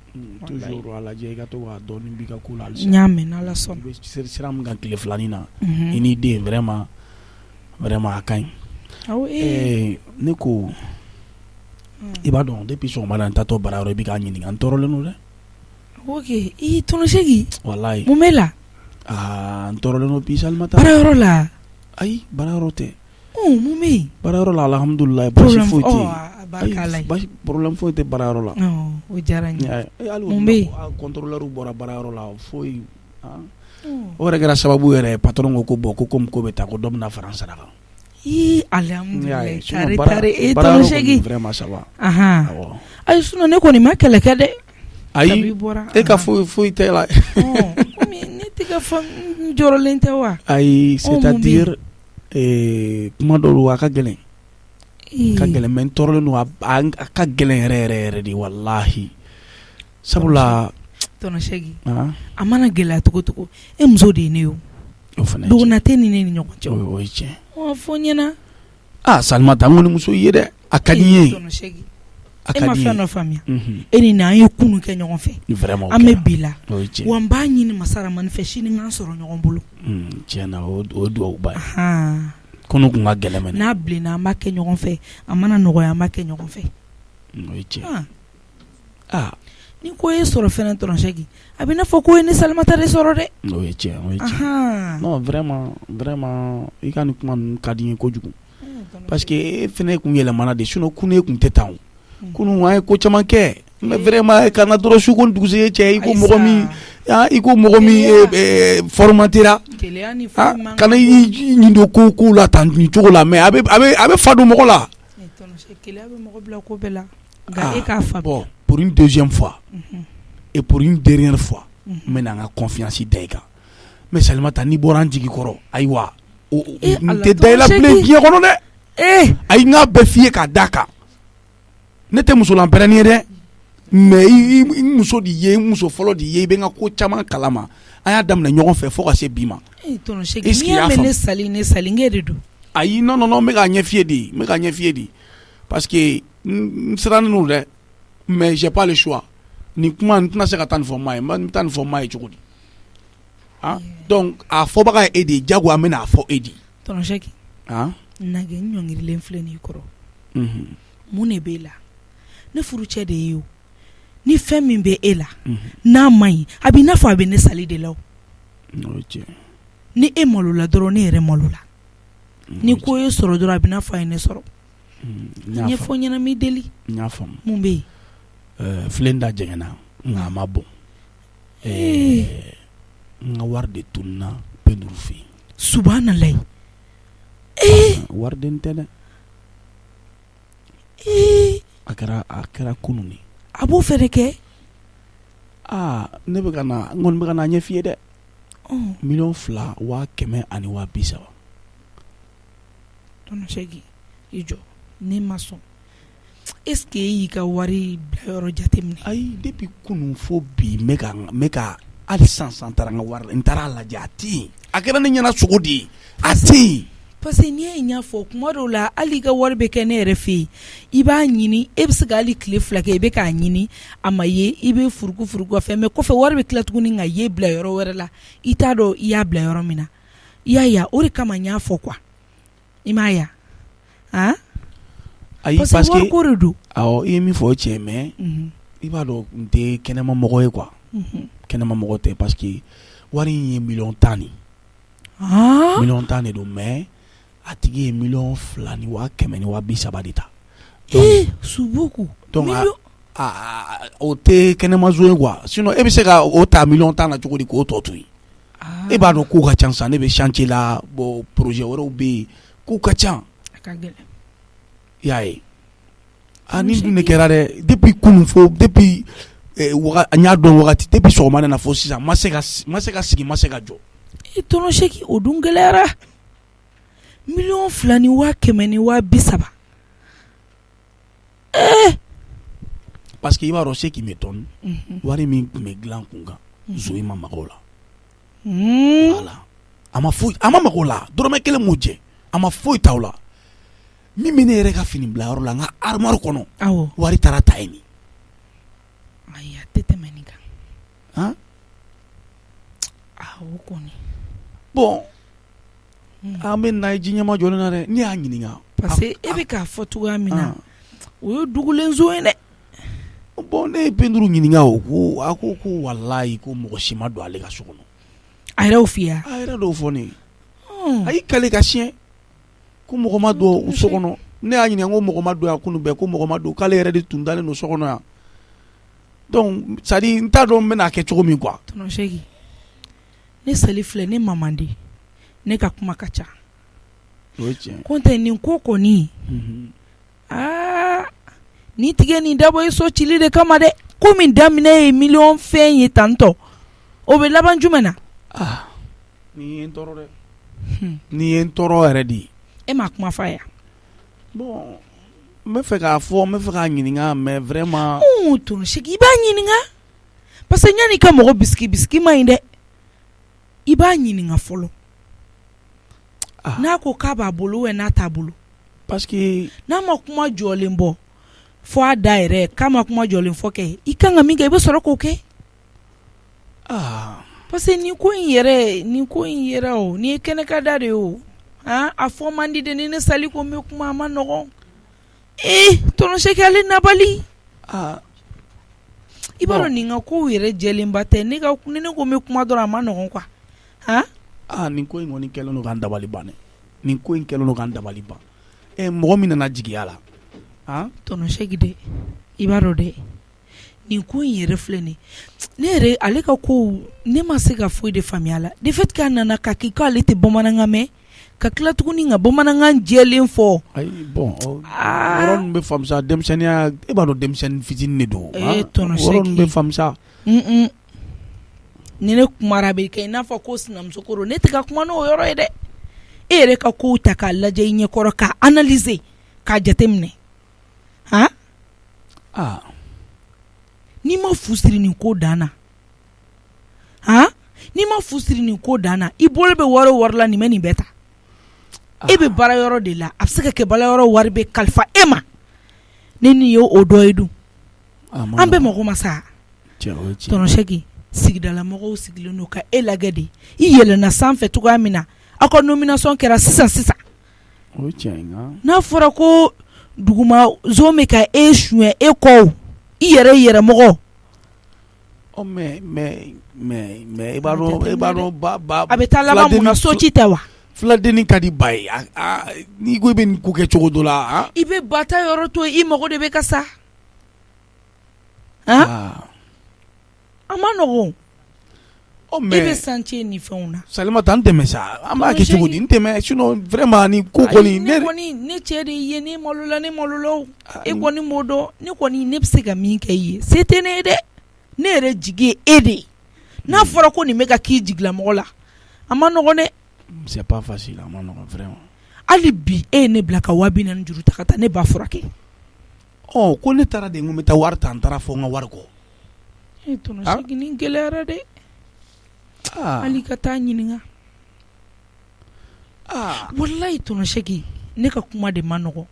toujours a lajɛ i ka to ka dɔɔnin b'i ka ko la halisa n y'a mɛn n'ala sɔnna i bɛ sira min kan tile filanin na i n'i den vraiment a ka ɲi ne ko i b'a dɔn depuis sɔgɔmada n taatɔ bara yɔrɔ i bɛ k'a ɲininka n tɔɔrɔlen don dɛ ok tonton Sayi walayi mun bɛ la n tɔɔrɔlen don bi Salimata bara yɔrɔ la ayi bara yɔrɔ tɛ mun bɛ yen bara yɔrɔ la alhamdulilayi basi foyi tɛ yen problème foyi tɛ bara yɔrɔ la o diyara n ye mun bɛ yen contrôleur bɔra bara yɔrɔ la foyi o yɛrɛ kɛra sababu yɛrɛ patron ko bon ko comme ko bɛ taa ko dɔ bɛna fara n sara kan alhamdulilayi tare tonton Sayi vraiment ça va ayi sinon ne kɔni ma kɛlɛ kɛ dɛ ayi e ka foyi tɛ la ne tɛ ka n jɔrɔlen tɛ wa ayi c'est-à-dire kuma dɔw a ka gɛlɛn mais n tɔɔrɔlen don a ka gɛlɛn yɛrɛ yɛrɛ de walahi sabula tɔnɔ sɛgi a mana gɛlɛya cogo cogo e muso de ye ne ye dogona tɛ ni ne ni ɲɔgɔn cɛ o ye tiɲɛ fɔ ɲɛna Salimata n ko ni muso ye dɛ a ka di n ye e ma fɛn dɔ faamuya e ni an ye kunu kɛ ɲɔgɔn fɛ an bɛ bi la wa n b'a ɲini Masa Rahamani fɛ sini k'an sɔrɔ ɲɔgɔn bolo tiɲɛna o duwawuba ye kunu kun ka gɛlɛn mɛnɛ n'a bilenna an b'a kɛ ɲɔgɔn fɛ a mana nɔgɔya an b'a kɛ ɲɔgɔn fɛ o ye tiɲɛ ni ko ye sɔrɔ fɛnɛ tɔnɔ sɛgi a bɛ n'a fɔ ko ye ni Salimata de sɔrɔ dɛ o ye tiɲɛ non vraiment i ka nin kuma ninnu ka di n ye kojugu parce que e fɛnɛ kun yɛlɛmana de sinon kunu kun tɛ tan kunu an ye ko caman kɛ mais vraiment kana dɔrɔn su ko dugusɛjɛ cɛ i ko mɔgɔ min formatera kana i ɲindo ko la tan ni cogo la mais a bɛ fa don mɔgɔ la keleya bɛ mɔgɔ bila ko bɛɛ la nka e k'a fa bon pour une deuxième fois et pour une dernière fois n bɛ na n ka confiance da i kan mais Salimata n'i bɔra an jigi kɔrɔ ayiwa n tɛ da i la bilen diɲɛ kɔnɔ dɛ ayi n k'a bɛɛ f'i ye k'a d'a kan ne tɛ musolanpɛrɛnni ye dɛ mais i muso de ye muso fɔlɔ de ye i bɛ n ka ko caman kalama an y'a daminɛ ɲɔgɔn fɛ fo ka se bi ma tɔnɔ sɛgi n'i y'a mɛn ne sali n k'e de don ayi non n bɛ k'a ɲɛf'i ye de parce que n sirannen don dɛ mais j'ai pas le choix nin kuma n tɛna se ka taa nin fɔ n m'a ye n bɛ taa nin fɔ n m'a ye cogo di donc a fɔbaga ye e de ye jago an bɛ n'a fɔ e de tɔnɔ sɛgi nage n ɲɔngirilen filɛ n'i kɔrɔ mun de b'e la ne furucɛ de ye o ni fɛn min bɛ e la n'a ma ɲi a b'i n'a fɔ a bɛ ne sali de la o ni e malola dɔrɔn ne yɛrɛ malola ni ko ye sɔrɔ dɔrɔn a bɛ n'a fɔ a ye ne sɔrɔ n ye fɔ ɲɛna mi deli n y'a faamu mun bɛ yen filen da jɛngɛna nka a ma bɔn n ka wari de tununa Pɛnuru fɛ yen subhanalayi wari den tɛ dɛ a kɛra kunun de a b'o fɛ de kɛ ne bɛ ka na n kɔni bɛ ka na ɲɛf'i ye dɛ 2,250,000 tɔnɔ sɛgi i jɔ ne ma sɔn est-ce que e y'i ka wari bila yɔrɔ jateminɛ ayi depuis kunun fo bi n bɛ ka hali sisan taara n ka wari n taara a lajɛ a tɛ yen a kɛra ne ɲɛna sogo de ye a tɛ yen parce que n'i y'a fɔ kuma dɔw la hali i ka wari bɛ kɛ ne yɛrɛ fɛ yen i b'a ɲini e bɛ se ka hali tile 2 kɛ i bɛ k'a ɲini a ma ye i bɛ furuku ka fɛn mais kɔfɛ wari bɛ tila tuguni ka ye bila yɔrɔ wɛrɛ la i t'a dɔn i y'a bila yɔrɔ min na i y'a ye o de kama n y'a fɔ quoi i m'a ye ayi parce que wari ko de don awɔ i ye min fɔ o tiɲɛ mais i b'a dɔn n tɛ kɛnɛma mɔgɔ ye quoi kɛnɛma mɔgɔ tɛ parce que wari in ye 10,000,000 de $10,000,000 de don mais a tigi ye 2,250,000 de ta subuku donc o tɛ kɛnɛma zo ye quoi sinon e bɛ se ka o ta 10,000,000 na cogo di k'o tɔ to yen e b'a dɔn kow ka ca sisan ne bɛ chantier la bon projet wɛrɛw bɛ yen kow ka ca i y'a ye ni dun de kɛra dɛ depuis kunun fo depuis n y'a dɔn wagati depuis sɔgɔmada na fo sisan n ma se ka sigi n ma se ka jɔ i tɔnɔ sɛgi o dun gɛlɛyara 2,250,000 parce que i b'a dɔn ce qui m'étonne wari min tun bɛ dilan kun kan Zoe ma mago la voilà a ma mago la dɔrɔmɛ 1 m'o jɛ a ma foyi ta o la min bɛ ne yɛrɛ ka fini bila yɔrɔ la n ka armoire kɔnɔ wari taara ta yen ayi a tɛ tɛmɛ nin kan o kɔni bon an bɛ na ji ɲɛma jɔlen na dɛ ne y'a ɲininka parce que e bɛ k'a fɔ cogoya min na o ye dugulen zo ye dɛ bon ne ye Pɛnuru ɲininka a ko walayi ko mɔgɔ si ma don ale ka so kɔnɔ a yɛrɛ y'o f'i ye a yɛrɛ y'o fɔ ne ye a y'i kale ka siɲɛ ko mɔgɔ ma don so kɔnɔ ne y'a ɲininka ko mɔgɔ ma don yan kunun bɛɛ ko mɔgɔ ma don k'ale yɛrɛ de tun dalen don so kɔnɔ yan donc c'est à dire n t'a dɔn n bɛ n'a kɛ cogo min quoi tɔnɔ sɛgi ne sali filɛ ne ma man di ne ka kuma ka ca kɔntɛ nin ko kɔni ni tigɛ nin dabɔ i so cili de kama dɛ ko min daminɛ ye 1,000,000 fɛn ye tantɔ o bɛ laban jumɛn na ni ye n tɔɔrɔ dɛ ni ye n tɔɔrɔ yɛrɛ de e ma kuma f'a ye bon n bɛ fɛ k'a fɔ n bɛ fɛ k'a ɲininka mais vraiment tɔnɔ sɛgi i b'a ɲininka parce que ɲani ka mɔgɔ bisiki ma ɲi dɛ i b'a ɲininka fɔlɔ n'a ko k'a b'a bolo n'a t'a bolo parce que n'a ma kuma jɔlen bɔ fɔ a da yɛrɛ k'a ma kuma jɔlen fɔ kɛ i kan ka min kɛ i bɛ sɔrɔ k'o kɛ parce que nin ko in yɛrɛ o nin ye kɛnɛ ka da de ye o a fɔ man di de ni ne sali ko n bɛ kuma a ma nɔgɔn tɔnɔsɛkɛ ale nabali i b'a dɔn nin ka kow yɛrɛ jɛlenba tɛ ni ne ko n bɛ kuma dɔrɔn a ma nɔgɔn quoi nin ko in kɔni kɛlen don k'an dabali ban dɛ nin ko in kɛlen don k'an dabali ban mɔgɔ min nana jigiya la tɔnɔsɛki dɛ i b'a dɔn dɛ nin ko in yɛrɛ filɛ nin ne yɛrɛ ale ka kow ne ma se ka foyi de faamuya la de fait k'a nana ka k'i ko ale tɛ bamanankan mɛn ka tila tuguni ka bamanankan jɛlen fɔ ayi bon yɔrɔ ninnu bɛ faamu sa denmisɛnninya e b'a dɔn denmisɛnnin fitinin de don yɔrɔ ninnu bɛ faamu sa ni ne kumara bɛ kɛ i n'a fɔ ko sinamuso kɔrɔ ne tɛ ka kuma n'o yɔrɔ ye dɛ e yɛrɛ ka kow ta k'a lajɛ i ɲɛkɔrɔ k'a analyser k'a jateminɛ n'i ma fu siri nin ko dan na n'i ma fu siri nin ko dan na i bolo bɛ wari la nin bɛ nin bɛɛ ta e bɛ baara yɔrɔ de la a bɛ se ka kɛ baara yɔrɔ wari bɛ kalifa e ma ne nin ye o dɔ ye dun an bɛ mɔgɔ ma sa tɔnɔsɛki sigidala mɔgɔw sigilen don ka e lagɛ de i yɛlɛnna sanfɛ cogoya min na aw ka nomination kɛra sisan n'a fɔra ko duguma zon bɛ ka e suɲɛ e kɔ i yɛrɛ mɔgɔ mais i b'a dɔn a bɛ taa laban mun na so ci tɛ wa filadennin ka di ba ye n'i ko i bɛ nin ko kɛ cogo dɔ la i bɛ ba ta yɔrɔ to i mago de bɛ ka sa a ma nɔgɔn e bɛ santier ni fɛnw na Salimata n tɛmɛ sa an b'a kɛ cogo di n tɛmɛ sinon vraiment ni ko kɔni ne cɛ de ye ne malola o e kɔni m'o dɔn ne kɔni ne bɛ se ka min kɛ i ye se tɛ ne ye dɛ ne yɛrɛ jigi ye e de ye n'a fɔra ko nin bɛ ka k'i jigilamɔgɔ la a ma nɔgɔn dɛ c'est pas facile a ma nɔgɔn vraiment hali bi e ye ne bila ka 40,000 juru ta ka taa ne ba furakɛ ko ne taara de n ko n bɛ taa wari ta n taara fɔ n ka wari kɔ tɔnɔsɛki nin gɛlɛyara dɛ hali ka taa ɲininka wallahi tɔnɔsɛki ne ka kuma de ma nɔgɔn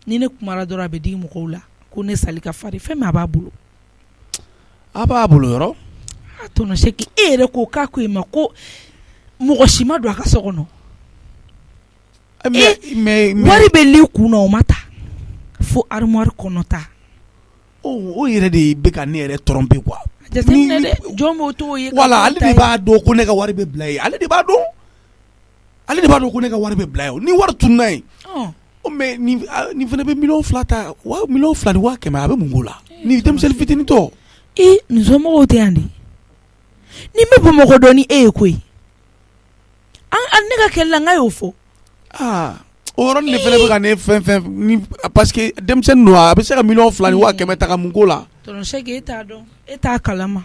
ni ne kumara dɔrɔn a bɛ digi mɔgɔw la ko ne sali ka farin fɛn min a b'a bolo yɔrɔ tɔnɔsɛki e yɛrɛ ko k'a ko i ma ko mɔgɔ si ma don a ka so kɔnɔ wari bɛ li kun na o ma ta fo armoire kɔnɔ ta o yɛrɛ de bɛ ka ne yɛrɛ tromper quoi jateminɛ dɛ jɔn b'o t'o ye wala ale de b'a dɔn ko ne ka wari bɛ bila ye ale de b'a dɔn ko ne ka wari bɛ bila ye ni wari tununa ye mais nin fana bɛ $2,000 ta $2,000 ni $100 a bɛ mun k'o la ni denmisɛnnin fitinin tɔ nin somɔgɔw tɛ yan de ni bɛ Bamakɔ dɔn ni e ye koyi ne ka kɛlɛ la n ka y'o fɔ o yɔrɔ de fana bɛ ka ne fɛn parce que denmisɛnnin don a bɛ se ka $2,000 ni $100 ta ka mun k'o la tɔnɔsɛki e t'a dɔn e t'a kalama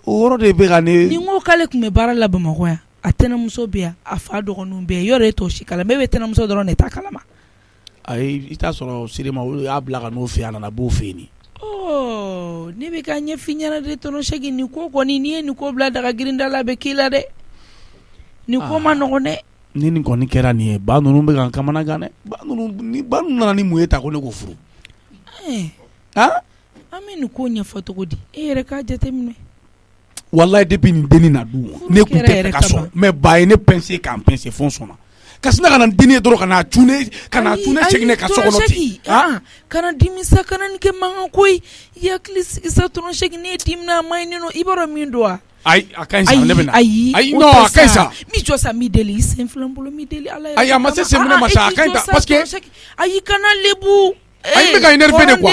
o yɔrɔ de bɛ ka ne ni n ko k'ale tun bɛ baara la Bamakɔ yan a tɛnɛmuso bɛ yan a fa dɔgɔninw bɛ yan yɔrɔ e t'o si kalama e bɛ tɛnɛmuso dɔrɔn de t'a kalama ayi i t'a sɔrɔ Sirima o y'a bila ka n'o fɛ yen a nana b'o fɛ yen ne bɛ ka ɲɛfin ɲɛna de tɔnɔsɛki nin ko kɔni n'i ye nin ko bila daga girinda la a bɛ k'i la dɛ nin ko ma nɔgɔn dɛ ni nin kɔni kɛra nin ye ba ninnu bɛ ka n kamana gan dɛ ba ninnu nana ni mun ye ta ko ne ko furu an bɛ nin ko ɲɛfɔ cogo di e yɛrɛ k'a jateminɛ wallahi depuis nin dennin na dun ne tun tɛ fɛ ka sɔn mais ba ye ne pincer k'an pincer fo n sɔnna ka sina ka na dennin ye dɔrɔn ka na tune segin ne ka so kɔnɔ ten kana dimi sa kana nin kɛ mankan ko ye i hakili sigi sa tɔnɔsɛki ne ye dimina a ma ɲi nɔ i b'a dɔn min don wa ayi a ka ɲi sa ne bɛ na ayi non a ka ɲi sa mi jɔ sa mi deli i sen fila bolo mi deli ala ayi a ma se sen minɛ ma sa a ka ɲi ta parce que ayi kana lebu ayi bɛ ka énervé de quoi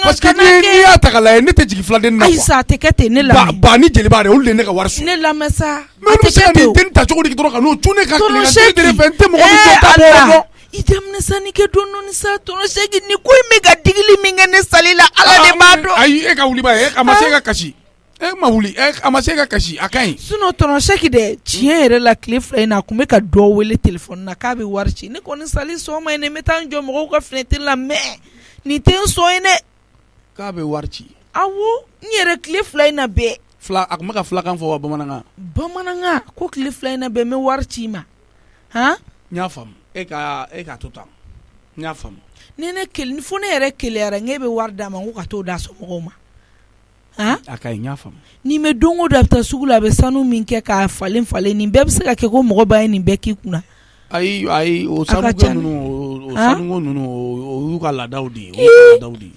parce que n'i y'a ta ka lajɛ ne tɛ jigin filadennin na quoi ayi sa a tɛ kɛ ten ne lamɛn ba ni jeliba de olu de ne ka wari sɔrɔ ne lamɛn sa mais olu bɛ se ka nin dennin ta cogo di dɔrɔn ka n'o tune ka tile ka tile fɛ n tɛ mɔgɔ min sɔn ta bɔ i daminɛ sa ni kɛ dɔɔni sa tɔnɔsɛki ni ko in bɛ ka digili min kɛ ne sali la ala de b'a dɔn ayi e ka wuli ba ye a ma se ka kasi ma wuli a ma se ka kasi a ka ɲi sinon tɔnɔsɛki dɛ tiɲɛ yɛrɛ la tile fila in na a kun bɛ ka dɔ wele telefɔni na k'a bɛ wari ci ne kɔni sali sɔgɔma ye ne bɛ taa n jɔ mɔgɔw ka fenêtre la mais nin tɛ n sɔn ye dɛ k'a bɛ wari ci awo n yɛrɛ tile 2 in na bɛɛ a kun bɛ ka filakan fɔ wa bamanankan ko tile 2 in na bɛɛ n bɛ wari ci ma n y'a faamu e ka to tan n y'a faamu ni ne fo ne yɛrɛ keleyara n' e bɛ wari d'a ma ko ka t'o d'a somɔgɔw ma a ka ɲi n y'a faamu ni mɛ don o don a bɛ taa sugu la a bɛ sanu min kɛ k'a falen nin bɛɛ bɛ se ka kɛ ko mɔgɔ ba ye nin bɛɛ k'i kunna ayi o sanukɛ ninnu o y'u ka laadaw de ye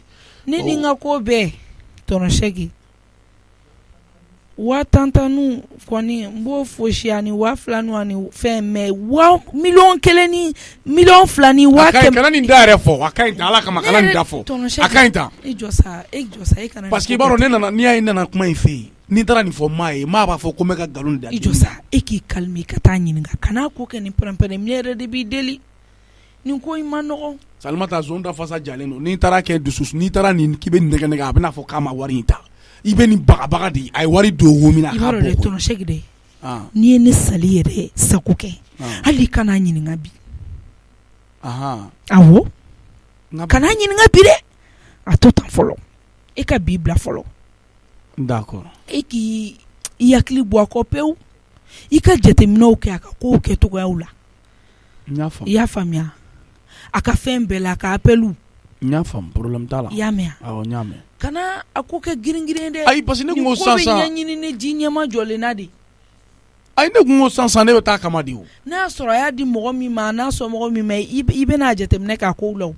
ne ni n ka ko bɛɛ tɔnɔsɛki 50,000 kɔni n b'o fosi ani 2,000 ani fɛn mɛ 1,000,000 ni 2,000,000 ni 10,000. kana nin da yɛrɛ fɔ a ka ɲi tan ala kama kana nin da fɔ a ka ɲi tan e jɔ sa e kana parce que i b'a dɔn ne nana n'i y'a ye nana kuma in fɛ yen n'i taara nin fɔ maa ye maa b'a fɔ ko n bɛ ka nkalon da i jɔ sa e k'i kalmi ka taa ɲininka kana ko kɛ nin pɛrɛn-pɛrɛn ne yɛrɛ de b'i deli nin ko in ma nɔgɔn Salimata zone da fasa jalen don n'i taara kɛ dusu n'i taara nin k'i bɛ nin nɛgɛ a bɛna fɔ k'a ma wari in ta i bɛ nin bagabaga de a ye wari don wo min na i b'a dɔn dɛ tɔnɔsɛki dɛ n'i ye ne sali yɛrɛ sago kɛ hali kana ɲininka bi awɔ kana ɲininka bi dɛ a to tan fɔlɔ e ka bi bila fɔlɔ d'accord e k'i hakili bɔ a kɔ pewu i ka jateminɛw kɛ a ka kow kɛcogoyaw la i y'a faamuya a ka fɛn bɛɛ la a ka appelu n y'a faamu problème t'a la i y'a mɛn awɔ n y'a mɛn kana a ko kɛ girin-girin dɛ ayi parce que ne kun ko sisan nin ko bɛ ɲɛɲini ne ji ɲɛma jɔlen na de ayi ne kun ko sisan ne bɛ taa kama de o n'a y'a sɔrɔ a y'a di mɔgɔ min ma a n'a somɔgɔ min ma i bɛn'a jateminɛ k'a kow la o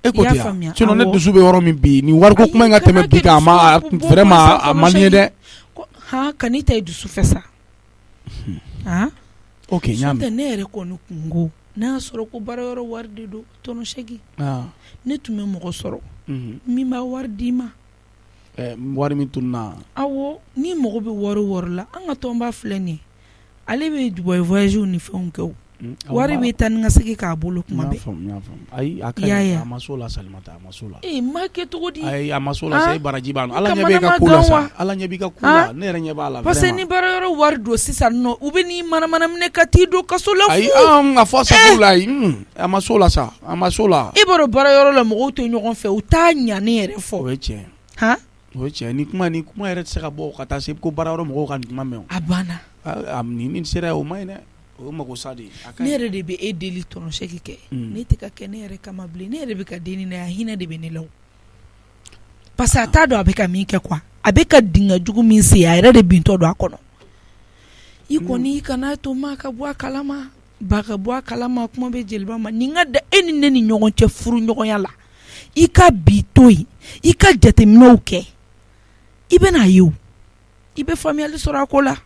e ko ten ya sinon ne dusu bɛ yɔrɔ min bi nin wariko kuma in ka tɛmɛ bi kan vraiment a man di n ye dɛ kan'i ta i dusu fɛ sa ok n y'a mɛn ne yɛrɛ kɔni kun ko n'a y'a sɔrɔ ko baarayɔrɔ wari de don tɔnɔsɛki ne tun bɛ mɔgɔ sɔrɔ min b'a wari d'i ma wari min tununa awɔ ni mɔgɔ bɛ wari la an ka tɔnba filɛ nin ye ale bɛ voyagew ni fɛnw kɛ o wari bɛ taa ni ka segin k'a bolo kuma bɛɛ ayi a ka ɲi a ma s'o la Salimata a ma s'o la ma kɛ cogo di ayi a ma s'o la sa baraji b'a nɔ ala ɲɛ b'i ka ko la sa ala ɲɛ b'i ka ko la ne yɛrɛ ɲɛ b'a la parce que ni baarayɔrɔ wari don sisan nɔ u bɛ n'i manamana minɛ ka t'i don kaso la fu ayi a fɔ sabu la a ma s'o la sa a ma s'o la i b'a dɔn baarayɔrɔ la mɔgɔw tɛ ɲɔgɔn fɛ u t'a ɲani yɛrɛ fɔ o ye tiɲɛ o ye tiɲɛ ni kuma yɛrɛ tɛ se ka bɔ ka taa se ko baarayɔrɔ mɔgɔw ka nin kuma mɛn o a banna nin sera o ma ɲi dɛ o mako sa de ne yɛrɛ de bɛ e deli tɔnɔsɛki kɛ ne tɛ ka kɛ ne yɛrɛ kama bilen ne yɛrɛ bɛ ka denni na yan hinɛ de bɛ ne la parce que a t'a dɔn a bɛ ka min kɛ quoi a bɛ ka dingɛ jugu min sen a yɛrɛ de bintɔ don a kɔnɔ i kɔni i kana to maa ka bɔ a kalama ba ka bɔ a kalama kuma bɛ jeliba ma nin ka da e ni ne ni ɲɔgɔn cɛ furu ɲɔgɔnya la i ka bi to yen i ka jateminɛw kɛ i bɛ n'a ye o i bɛ faamuyali sɔrɔ a ko la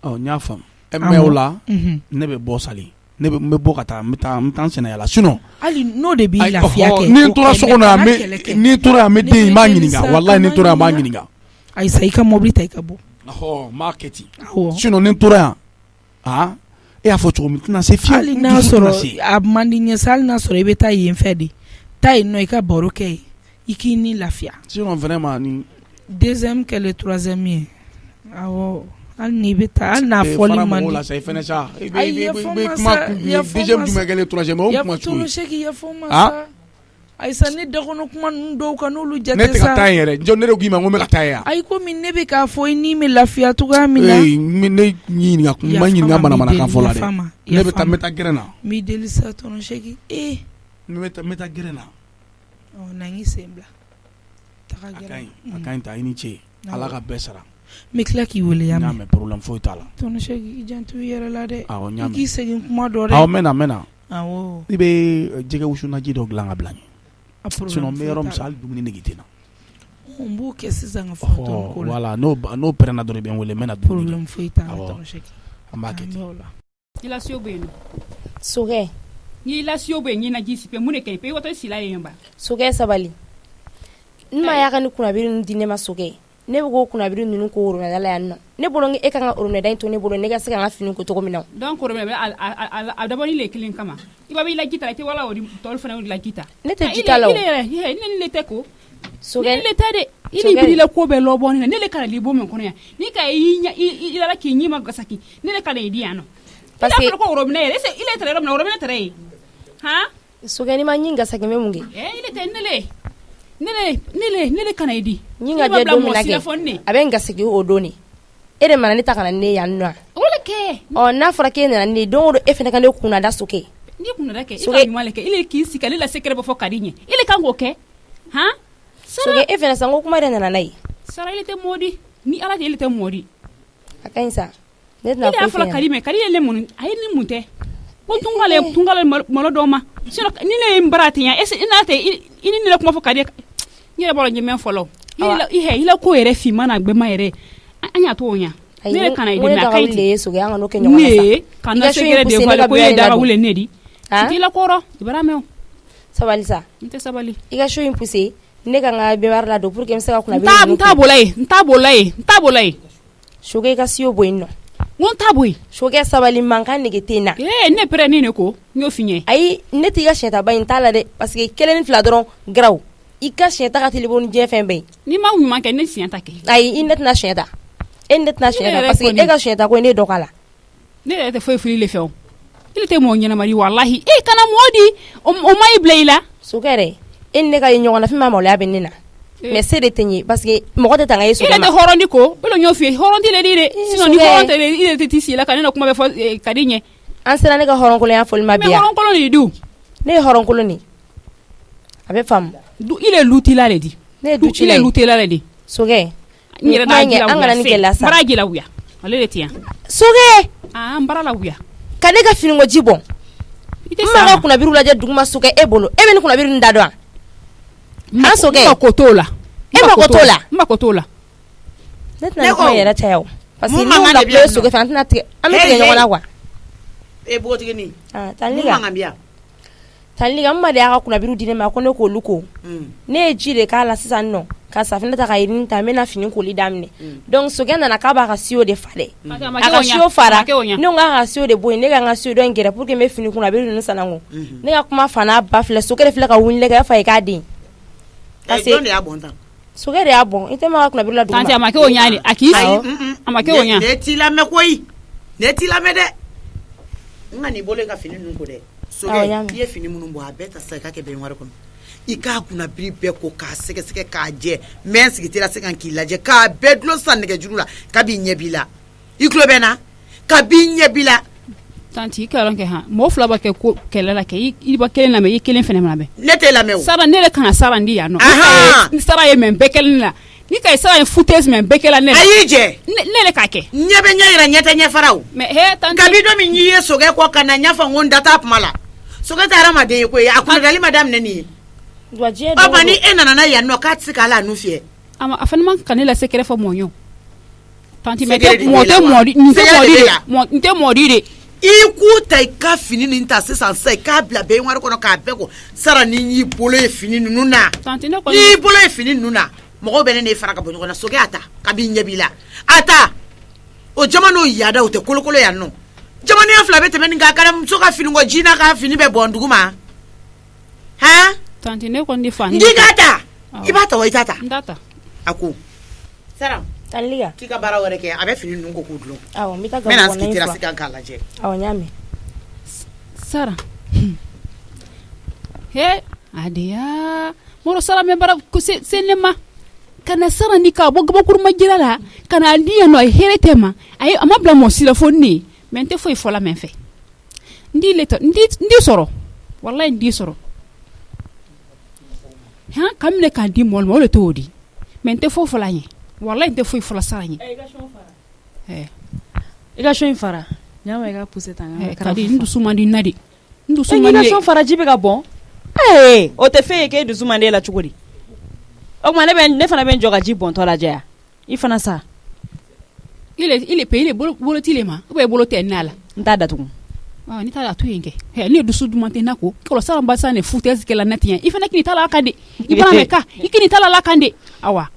n y'a faamu mais o la ne bɛ bɔ sali ne bɛ bɔ ka taa n bɛ taa sɛnɛyala sinon hali n'o de b'i lafiya kɛ ni n tora so kɔnɔ yan ni n tora yan n bɛ den in n b'a ɲininka walahi ni n tora yan n b'a ɲininka ayisa i ka mobili ta i ka bɔ n b'a kɛ ten sinon ni n tora yan e y'a fɔ cogo min tɛna se fiyewu hali n'a sɔrɔ a man di ɲɛ sa hali n'a sɔrɔ i bɛ taa yen fɛ de taa yen nɔ i ka baro kɛ yen i k'i ni lafiya sinon vraiment ni deuxième kɛ le troisième ye awɔ hali ni bɛ taa hali n'a fɔli man di i fɛnɛ sa i bɛ kuma deuxième jumɛn kɛ le troisième o kuma cogo tɔnɔsɛki yafɔ ma sa ayisa ne dakɔnɔ kuma ninnu dɔw kan n'olu jate sa ne tɛ ka taa yen yɛrɛ ne de k'i ma ko n bɛ ka taa yen yan ayi komi ne bɛ k'a fɔ i ni bɛ lafiya cogoya min na ne ɲininka manamanakan fɔ la dɛ ne bɛ taa gɛrɛn na n b'i deli sa tɔnɔsɛki n bɛ taa gɛrɛn na na n y'i sen bila a ka ɲi ta i ni ce ala ka bɛɛ sara n bɛ tila k'i wele y'a mɛn problème foyi t'a la tɔnɔsɛki i janto i yɛrɛ la dɛ awɔ n y'a mɛn i k'i segin kuma dɔ dɛ awɔ n bɛ na awɔ i bɛ jɛgɛ wusunaji dɔ dilan ka bila n ye sinon n bɛ yɔrɔ min sa hali dumuni nege tɛ na n b'o kɛ sisan ka fɔ ko la voilà n'o pɛrɛnna dɔrɔn i bɛ n wele n bɛ na dumuni problème foyi t'a la tɔnɔsɛki an b'a kɛ ten i la siyo bɛ yen nɔ sokɛ n'i la siyo bɛ yen ɲɛna ji sipe mun de ka ɲi pe i watɔ sila yen ba sokɛ sabali n ma y'a ka ni kunnabiri ninnu di ne ma sokɛ ne bɛ k'o kunnabiri ninnu ko oromɛda la yan nɔ ne bolo e kan ka oromɛda in to ne bolo ne ka se ka n ka fini ko cogo min na donc oromɛda a dabɔli le kelen kama i b'a b'i la ji ta i tɛ wala o tɔlu fana la ji ta ne tɛ ji ta la o ne le tɛ ko sokɛ ne le tɛ dɛ i ni biri la ko bɛɛ lɔbɔ ne le kana libo min kɔnɔ yan n'i ka i la k'i ɲi ma gasaki ne le kana i di yan nɔ parce que i y'a fɔ ko oromɛda yɛrɛ i le tɛrɛ yɔrɔ min na oromɛda tɛrɛ yen han sokɛ ni ma ɲi gasaki n bɛ mun kɛ i le tɛ ne le ne kana idi ni nga je do mina ke aben ga sigi o doni ere mana ni takana ne ya nwa wala ke o na fara ke na ni don e fene kan de kuna da soke ni kuna da ke ika male ke ile ki sika le la sekere bo fo kadinye ile kan go ke ha soke e fene sango kuma de na nai sara ile te modi ni ala te ile te modi akansa net na ko fala kadime kadile le mun ay ni munte ko tungale malo doma sino ni ne mbarati ya ese ina te ini ni le kuma fo kadie ni le bolo nyemen folo ile ko ere fi mana gbe ma ere anya to onya ne kana idi na kai le so ga ngano kenyo ne kana segere de fale ko ye daga wule nedi ti la koro ibrahim sabali sa nte sabali iga show impuse ne ga nga be warla do pour que msaka kuna be nta bolay shoge ka siyo boyno won taboy shoge sabali manka ne getena ne pre ne ko nyo finye ay ne tiga sheta bayin tala de parce que kelen fla doron graw ika sheta ka telefon jefen bay ni ma wu manka ne sianta ke ay inet na sheta parce que ega sheta ko ne dokala ne te foi fili le few il te mo nyana mari wallahi kana modi o mai blayla sukere ne ka nyona fi mama la benina mais c'est de tenir parce que mo ko tanga yeso il te horondi ko belo nyofi horondi le dire sinon ni horonte le il te tisi la kanena kuma be fo kadinye ansela ne ka horon ko le ya fol mabia mais horon ko ni du ne horon ko ni abe fam du il est l'outil-là le dit ne du il est l'outil-là le dit soge ni ra angana ni kela sa maraji la wuya wala le tian soge mbara la wuya kane ka fini ngo jibon mma kuna biru la je duguma soge ebolo ebe ni kuna biru ndado soge makotola net na ko yera tayo parce que nous la place soge fantina te amete nyona kwa e boti ni taliga taliga mma de aka kuna biru dine ma ko ne ko luko ne jire kala sisa no ka safina ta kairin ta mena fini ko lidamne donc soge na ka ba ka siyo de fare aka siyo fara no nga ka siyo de boy ne nga siyo do ngere pour que me fini kuna biru ni sanango ne ga kuma fana ba fle soge de fle ka wunle ka fa ka din parce que ya bon tan soge de ya bon ite ma kuna biru la duma tanti amake onyani akiso amake onya ne ti la me koyi ne ti la me de ngani bole ka fini nun ko de soge ye fini munun bo abeta sa ka ke be ngware ko ika kuna biri be ko ka seke ka je men sigitira sekan ki laje ka bedlo sanne jurula ka bi nyebila iklo bena ka bi nyebila tanti karon ke ha mo fla ba ke ko kelela ke i ba kelen na me kelen fene na be nete la me sara ne le kana sara ndi ya no ni sara ye men bekelen la ni kai sara en foutes men bekela ne ayije ne le ka ke nyebe nyira nyete nye farao me he tanti ka bi do mi nyi soge ko kana nyafa ngonda tap mala soge tara ma de ko ya akuna dali madam ne ni papa ni enana na ya no ka tsikala nu fie ama afenema kanela sekere fo monyo tanti me de modi nte modi de iku tai ka fini ni nta sesan sai ka bla be nware kono ka be ko sara ni yi bolo e fini nuna tanti ne ko ni bolo e fini nuna mo be ne fara ka bonyo na soge ata ka bi nyebila ata o jamano yada o te kolokolo ya no jamano ya fla be te men ga kala so ka fini ngo jina ka fini be bonduguma ha tanti ne ko ndi fani ndigata ibata wa itata ndata aku saram taliga kika bara wore ke abe fini nungo kudlo awo mita ga mena skitira sika kala je awo nyame sara he adia moro sara me bara ko senema kana sara ni ka boga kurma jirala kana dia no heretema ay amabla mo sila fonni mente foi fola men fe ndi leto ndi soro wallahi ndi soro ha kamne ka di mol mo le todi mente fo fola yin wallahi mente foi fola sara yin ega shon fara nyama ega pousser tanga ka di ndu sumandi nadi ndu sumandi shon fara jibe ga bon o te fe ke ndu sumandi la chukuri o ma ne fana ben joga ji bon to la jaya ifana sa ile pe ile bolo tilema o be bolo tenala nta datu ni tala tu yenge he ni dusu dumante nako ko sara mbasa ne foutez ke la natien ifana kini tala akande ibana meka ikini tala la kande awa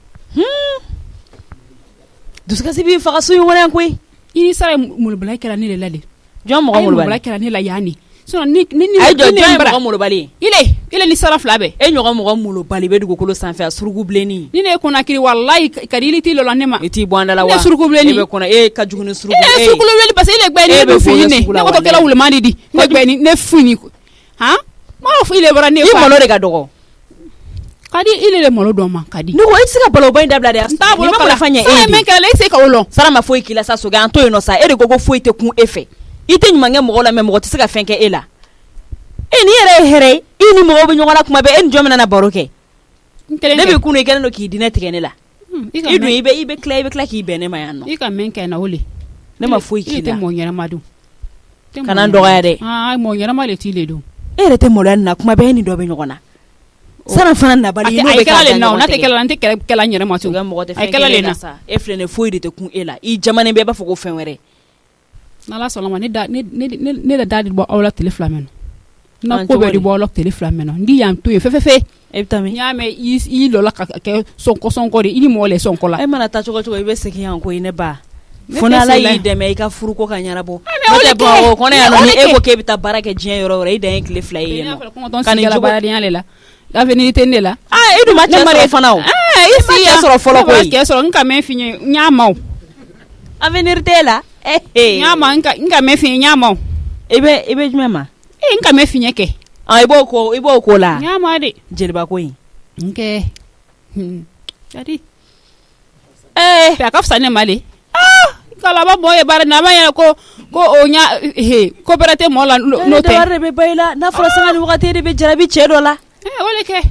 dusu kasi bi fa kasu yona koi ini sara mulbala ke la ni le lade jom mo mulbala ke la ni la yani so ni ay jo mo mulbali ile ni sara flabe e nyoga mo mulbali be dugo kolo sanfe asurugu bleni ni ne kona kiri wallahi kadili ti lo la nema iti bwanda la wa surugu bleni be kona ka jugunu surugu surugu bleni parce ile gbe ni do fini ne ko to kala wule mandi di ne gbe ni ne fini ha ma fu ile bara ne fa mo lo de ga dogo kadi ile le malo do man kadi ne ko e se ka balo bain dabla de sta bolo kala fanya e men kala e se ka wolo sara ma foi kila sa so ga anto no sa e de gogo foi te kun efe ite nyuma nge mo la me mo te se ka fenke e la e ni ere here e ni mo be nyona kuma be en jomna na baroke ne be kunu e kala no ki dine tigene la idu ibe kla ki be ne ma yanno ika men ka na wole ne ma foi kila ite mo nyara madu kana ndo ga de mo nyara male ti le do ere te mo la na kuma be ni do be nyona sara fana na bali no be kala na na te kala nyere ma tu ay kala le na e flene foi de te kun ela I jamane be ba foko fenwere na la soloma ne da dadi bo awla tele flameno na ko be di bo awla tele flameno ndi yam to e fe e bitami nyame I lo la ka sonko de ini mo le sonko la e mana ta chogo be seki yan ko ine ba fona la yi de me ka furu ko ka nyara bo te bo ko na ya no ni e ko ke bita baraka jien yoro re de en kle fly no kan ni jogo bara le la avenir tende la e du ma che mare fana o isi ya soro folo ko ke soro nka me finye nyama o avenir de la nyama nka me finye nyama o ebe jumema nka me finye ke ibo ko la nyama de jeliba ko yin nke jadi pe ka fsane male kala ba boye bare na ba ya ko o nya ko berate mo la no te de be bayla na fro sanga ni wakati de be jarabi chedo la wole ke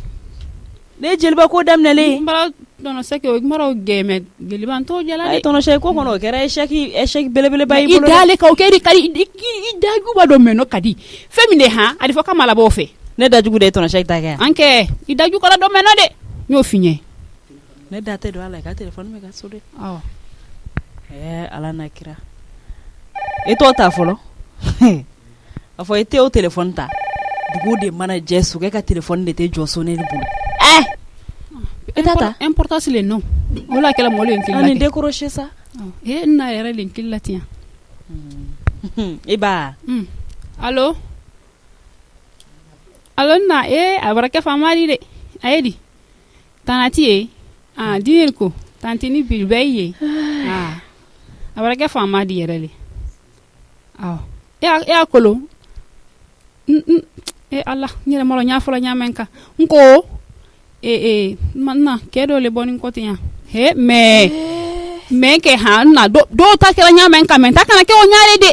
ne jeliba ko damnele mbara dono seke o maro game jeliba to jala ay tono shay ko kono kera eshaki belebele bay bolo idale ka o kedi kadi idagu ba do meno kadi femine ha adi fo kamala bo fe ne dajugu de tono shay ta ga anke idaju kala do meno de nyo finye ne date do ala ka telephone me ga sode ala na kira eto ta folo afo ete o telephone ta dugu de mana jesu ka telephone de te joso ne ni bulu etata importance le non wala kala mo le nkilla ani décrocher ça na yara le nkilla tian iba allo na abaraka famari de ayedi tanati dinir ko tantini bilbaye abaraka famadi yara le ya kolo Allah nyere molo nyafola nyamenka nko manna kedo le bonin kotinya me ke hanna do ta kera nyamenka men ta kana ke o nyaare de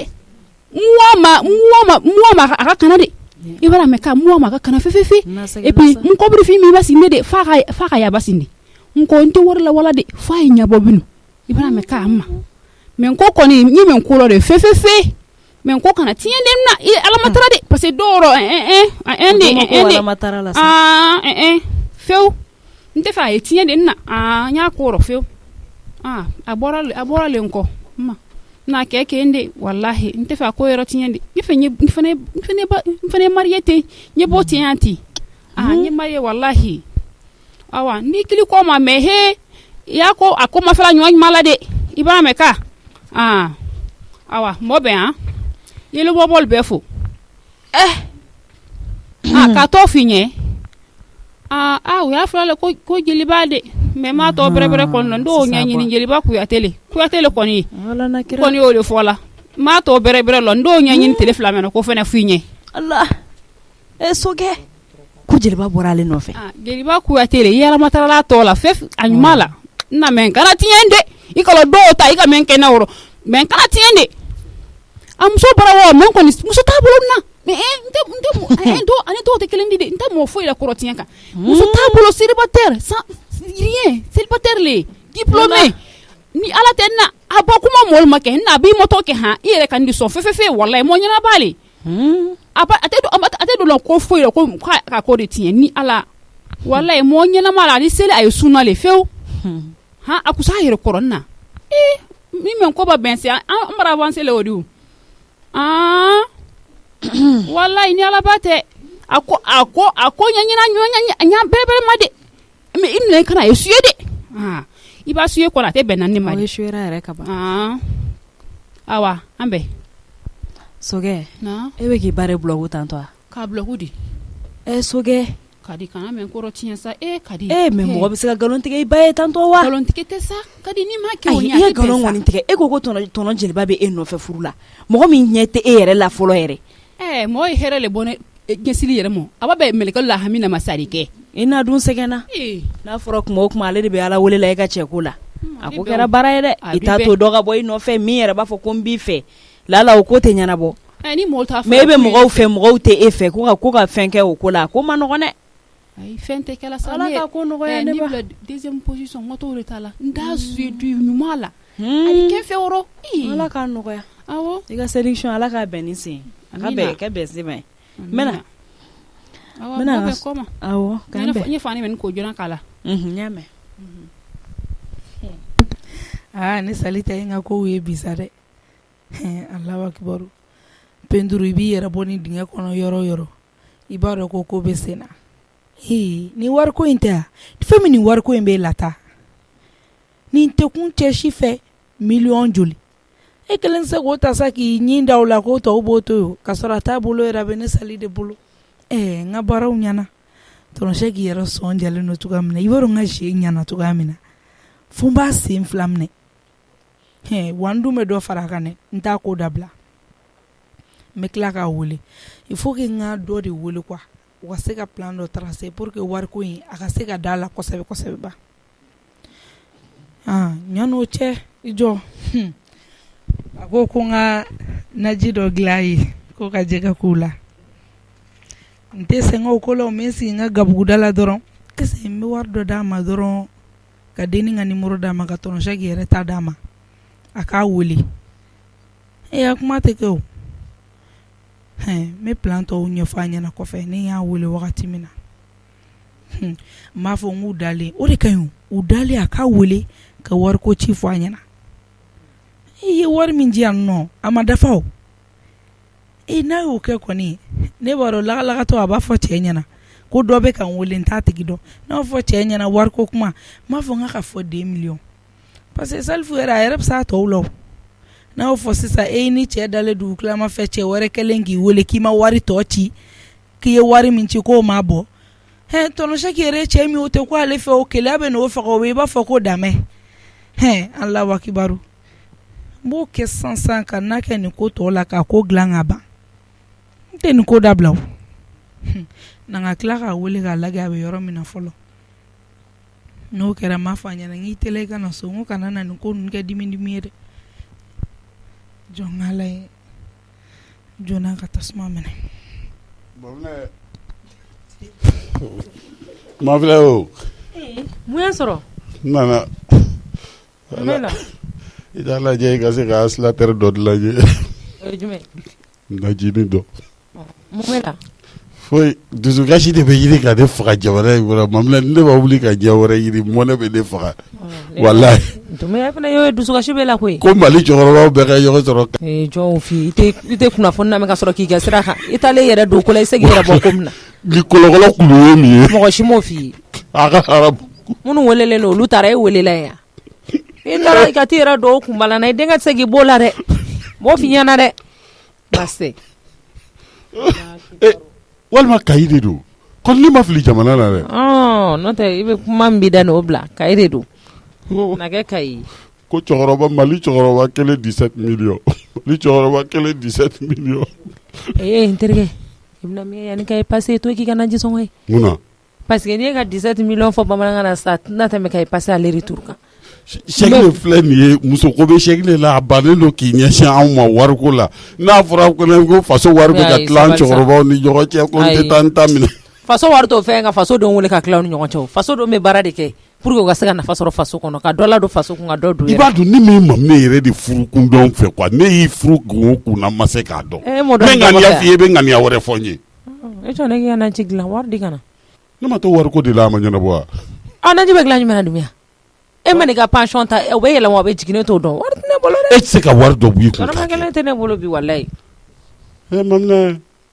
muama aka kana de ibara me ka muama aka kana fefe et puis nko bri fi mi basinde de fa ya basinde nko nte worla wala de fa nya bobinu ibara me ka amma men ko koni nyi men ko lo de fefe men ko kana tiende na alamatara de parce que doro feu nte fa tiende na nya ko ro feu abora le nko ma na keke ende wallahi nte fa ko yoro tiende ifene mariete nye bo tianti nye marie wallahi awa ni kili ko ma mehe ya ko akoma fala nyo malade ibara meka awa mobe yelo bobol befo ka to finye we afala ko jeliba de me ma to bere ko ndo nyanyi ni jeliba ku ya tele koni koni o le fola ma to bere lo ndo nyanyi ni tele flameno ko fene finye Allah soge ko jeliba borale no fe jeliba ku ya tele yara matara la to la fef anyumala na men kana tiende ikolo do ta ika men kenawro men kana tiende amso barawo men ko ni muso tabulo na me ndo ani to te kelendi de nta mo foi la korotien ka muso tabulo célibataire sans rien célibataire le diplômé ni ala tenna abokuma mol make na bi moto ke ha ire kan di so fefe wallahi mo nyana bali ate do ko foi ko ka ko de tien ni ala wallahi mo nyana mala ni sele ay sunna le feu akusa hire korona mi men ko ba bensi amara avancer le odiu wallahi ni ala bate ako nyanya bere made me imle kana yesuye de iba suye ko na te benani made yesuye ra ka ba awa ambe soge ewe ki bare blogu tanto ka blogu di soge kadi kana men ko rotinya sa kadi me mo bi se ka galon tike ibaye tanto wa galon tike te sa kadi ni ma ke onya te galon woni tike ko tono jeliba be no fe furula mo mi nyete yere la folo yere mo here le bone gesili yere mo aba be melekal la hamina masari ke i na dun sɛgɛnna n'a fɔra kuma o kuma ale de bɛ ala wele la i ka cɛko la a ko kɛra baara ye dɛ i t'a to dɔ ka bɔ i nɔfɛ min yɛrɛ b'a fɔ ko n b'i fɛ lala o ko tɛ ɲɛnabɔ mais e bɛ mɔgɔw fɛ mɔgɔw tɛ e fɛ ko ka fɛn kɛ o ko la ko ma nɔgɔn dɛ ayi fɛn tɛ kɛla sa ala ka ko nɔgɔya ne ba ni deuxième position n ka t'o de ta la n t'a suye du ɲuman la ani kɛ fɛ wɔrɔ ala k'a nɔgɔya awɔ i ka sélection ala k'a bɛn ni sen a ka bɛn kɛ bɛn sen ma ye mɛna awɔ k'an bɛn n ye fani bɛ ni ko joona k'a la n y'a mɛn ni sali tɛ n ka kow ye bisa dɛ Allahu akibaru penduru i b'i yɛrɛ bɔ ni dingɛ kɔnɔ yɔrɔ o yɔrɔ i b'a dɔn ko bɛ sen na ni wariko in tɛ yan fɛn min ni wariko in bɛ lata nin tɛ kun cɛ si fɛ miliyɔn joli e kelen se k'o ta sa k'i ɲin da o la k'o tɔw b'o to yen ka sɔrɔ a t'a bolo yɛrɛ a bɛ ne sali de bolo n ka baaraw ɲɛna tɔnɔsɛ k'i yɛrɛ sɔn jalen don cogoya min na i b'a dɔn n ka si ɲɛna cogoya min na fo n b'a sen fila minɛ wa n dun bɛ dɔ fara a kan dɛ n t'a ko dabila n bɛ tila k'a wele il faut que n ka dɔ de wele quoi u ka se ka plan dɔ tracer pour que wariko in a ka se ka da la kosɛbɛ kosɛbɛ ba ɲan'o cɛ i jɔ a ko n ka naji dɔ dilan a ye ko ka jɛgɛ k'u la n tɛ sɛgɛn o ko la o min sigi n ka gabuguda la dɔrɔn est-ce que n bɛ wari dɔ d'a ma dɔrɔn ka denni ka numéro d'a ma ka tɔnɔsɛ k'i yɛrɛ ta d'a ma a k'a wele a kuma tɛ kɛ o n bɛ plan tɔw ɲɛfɔ a ɲɛna kɔfɛ ne y'a wele wagati min na n b'a fɔ n k'u dalen o de ka ɲi u dalen a k'a wele ka wariko ci fɔ a ɲɛna i ye wari min di yan nɔ a ma dafa o n'a y'o kɛ kɔni ne b'a dɔn lagalagatɔ a b'a fɔ cɛ ɲɛna ko dɔ bɛ ka n wele n t'a tigi dɔn n'a fɔ cɛ ɲɛna wariko kuma n b'a fɔ n ka fɔ 2 millions parce que salifu yɛrɛ a yɛrɛ bɛ s'a tɔw la o n'a y'o fɔ sisan ni cɛ dalen dugu tilama fɛ cɛ wɛrɛ kɛlen k'i wele k'i ma wari tɔ ci k'i ye wari min ci k'o ma bɔ tɔnɔsɛ k'i yɛrɛ cɛ min o tɛ ko ale fɛ o keleya bɛ n'o faga o bɛ i b'a fɔ ko damɛ Allahu akibaru n b'o kɛ sansan ka n'a kɛ nin ko tɔ la k'a ko dilan ka ban n tɛ nin ko dabila o na ka tila k'a wele k'a lajɛ a bɛ yɔrɔ min na fɔlɔ n'o kɛra n b'a fɔ a ɲɛna n k'i teliya i ka na so n ko kana na nin ko ninnu kɛ dimi ye dɛ jɔn ala ye jɔnna ka tasuma minɛ ma filɛ o mun y'a sɔrɔ nana i t'a lajɛ i ka se ka aspirateur dɔ lajɛ najini dɔ mun bɛ la foyi dusukasi de bɛ ɲini ka ne faga jamana in kɔnɔ mamina ne b'a wuli ka diɲɛ wɛrɛ ɲini mɔnɛ bɛ ne faga walayi dumuni fana y'o dusukasi bɛ la koyi ko Mali cɛkɔrɔbaw bɛɛ ka ɲɔgɔn sɔrɔ jɔn fi i tɛ kunnafoni lamɛn ka sɔrɔ k'i kɛ sira kan i taalen yɛrɛ don ko la i se k'i yɛrɛ bɔ ko min na ni kɔlɔkɔlɔ kulu ye min ye mɔgɔ si m'o f'i ye a ka haramu minnu welelen don olu taara e welela yan i taara i ka t'i yɛrɛ don o kunbala na i denkɛ tɛ se k'i b'o la dɛ m'o f'i ɲɛna dɛ basi walima kayi de don ko ne ma fili jamana na dɛ n'o tɛ i bɛ kuma min b'i da n'o bila kayi de don na kɛ kayi ko cɛkɔrɔba Mali cɛkɔrɔba kelen 17 millions Mali cɛkɔrɔba kelen 17 millions n terikɛ i bɛna min yanni ka i passé to k'i ka naji sɔngɔ ye munna parce que n'i ye ka 17 millions fɔ bamanankan na sa tɛna tɛmɛ ka i passé ale retour kan chèque de filɛ nin ye muso ko bɛ chèque de la a bannen don k'i ɲɛsin anw ma wariko la n'a fɔra ko faso wari bɛ ka tila an cɛkɔrɔbaw ni ɲɔgɔn cɛ ko n tɛ taa n ta minɛ faso wari t'o fɛn ka faso denw wele ka tila u ni ɲɔgɔn cɛ faso denw bɛ baara de kɛ pour que u ka se ka nafa sɔrɔ faso kɔnɔ ka dɔ la don faso kun ka dɔ don i b'a dɔn ni min ma ne yɛrɛ de furu kun dɔn fɛ quoi ne y'i furu kun o kun na ma se k'a dɔn n bɛ ŋaniya f'i ye i bɛ ŋaniya wɛrɛ fɔ n ye e jɔ ne k'i ka naji dilan wari di ka na ne ma to wariko de la a ma ɲɛnabɔ wa naji bɛ dilan jumɛn na dumiya e ma n'i ka pension ta o bɛ yɛlɛma o bɛ jigin ne t'o dɔn wari tɛ ne bolo dɛ e tɛ se ka wari dɔ b'i kun kɔnɔma kelen tɛ ne bolo bi walayi mamina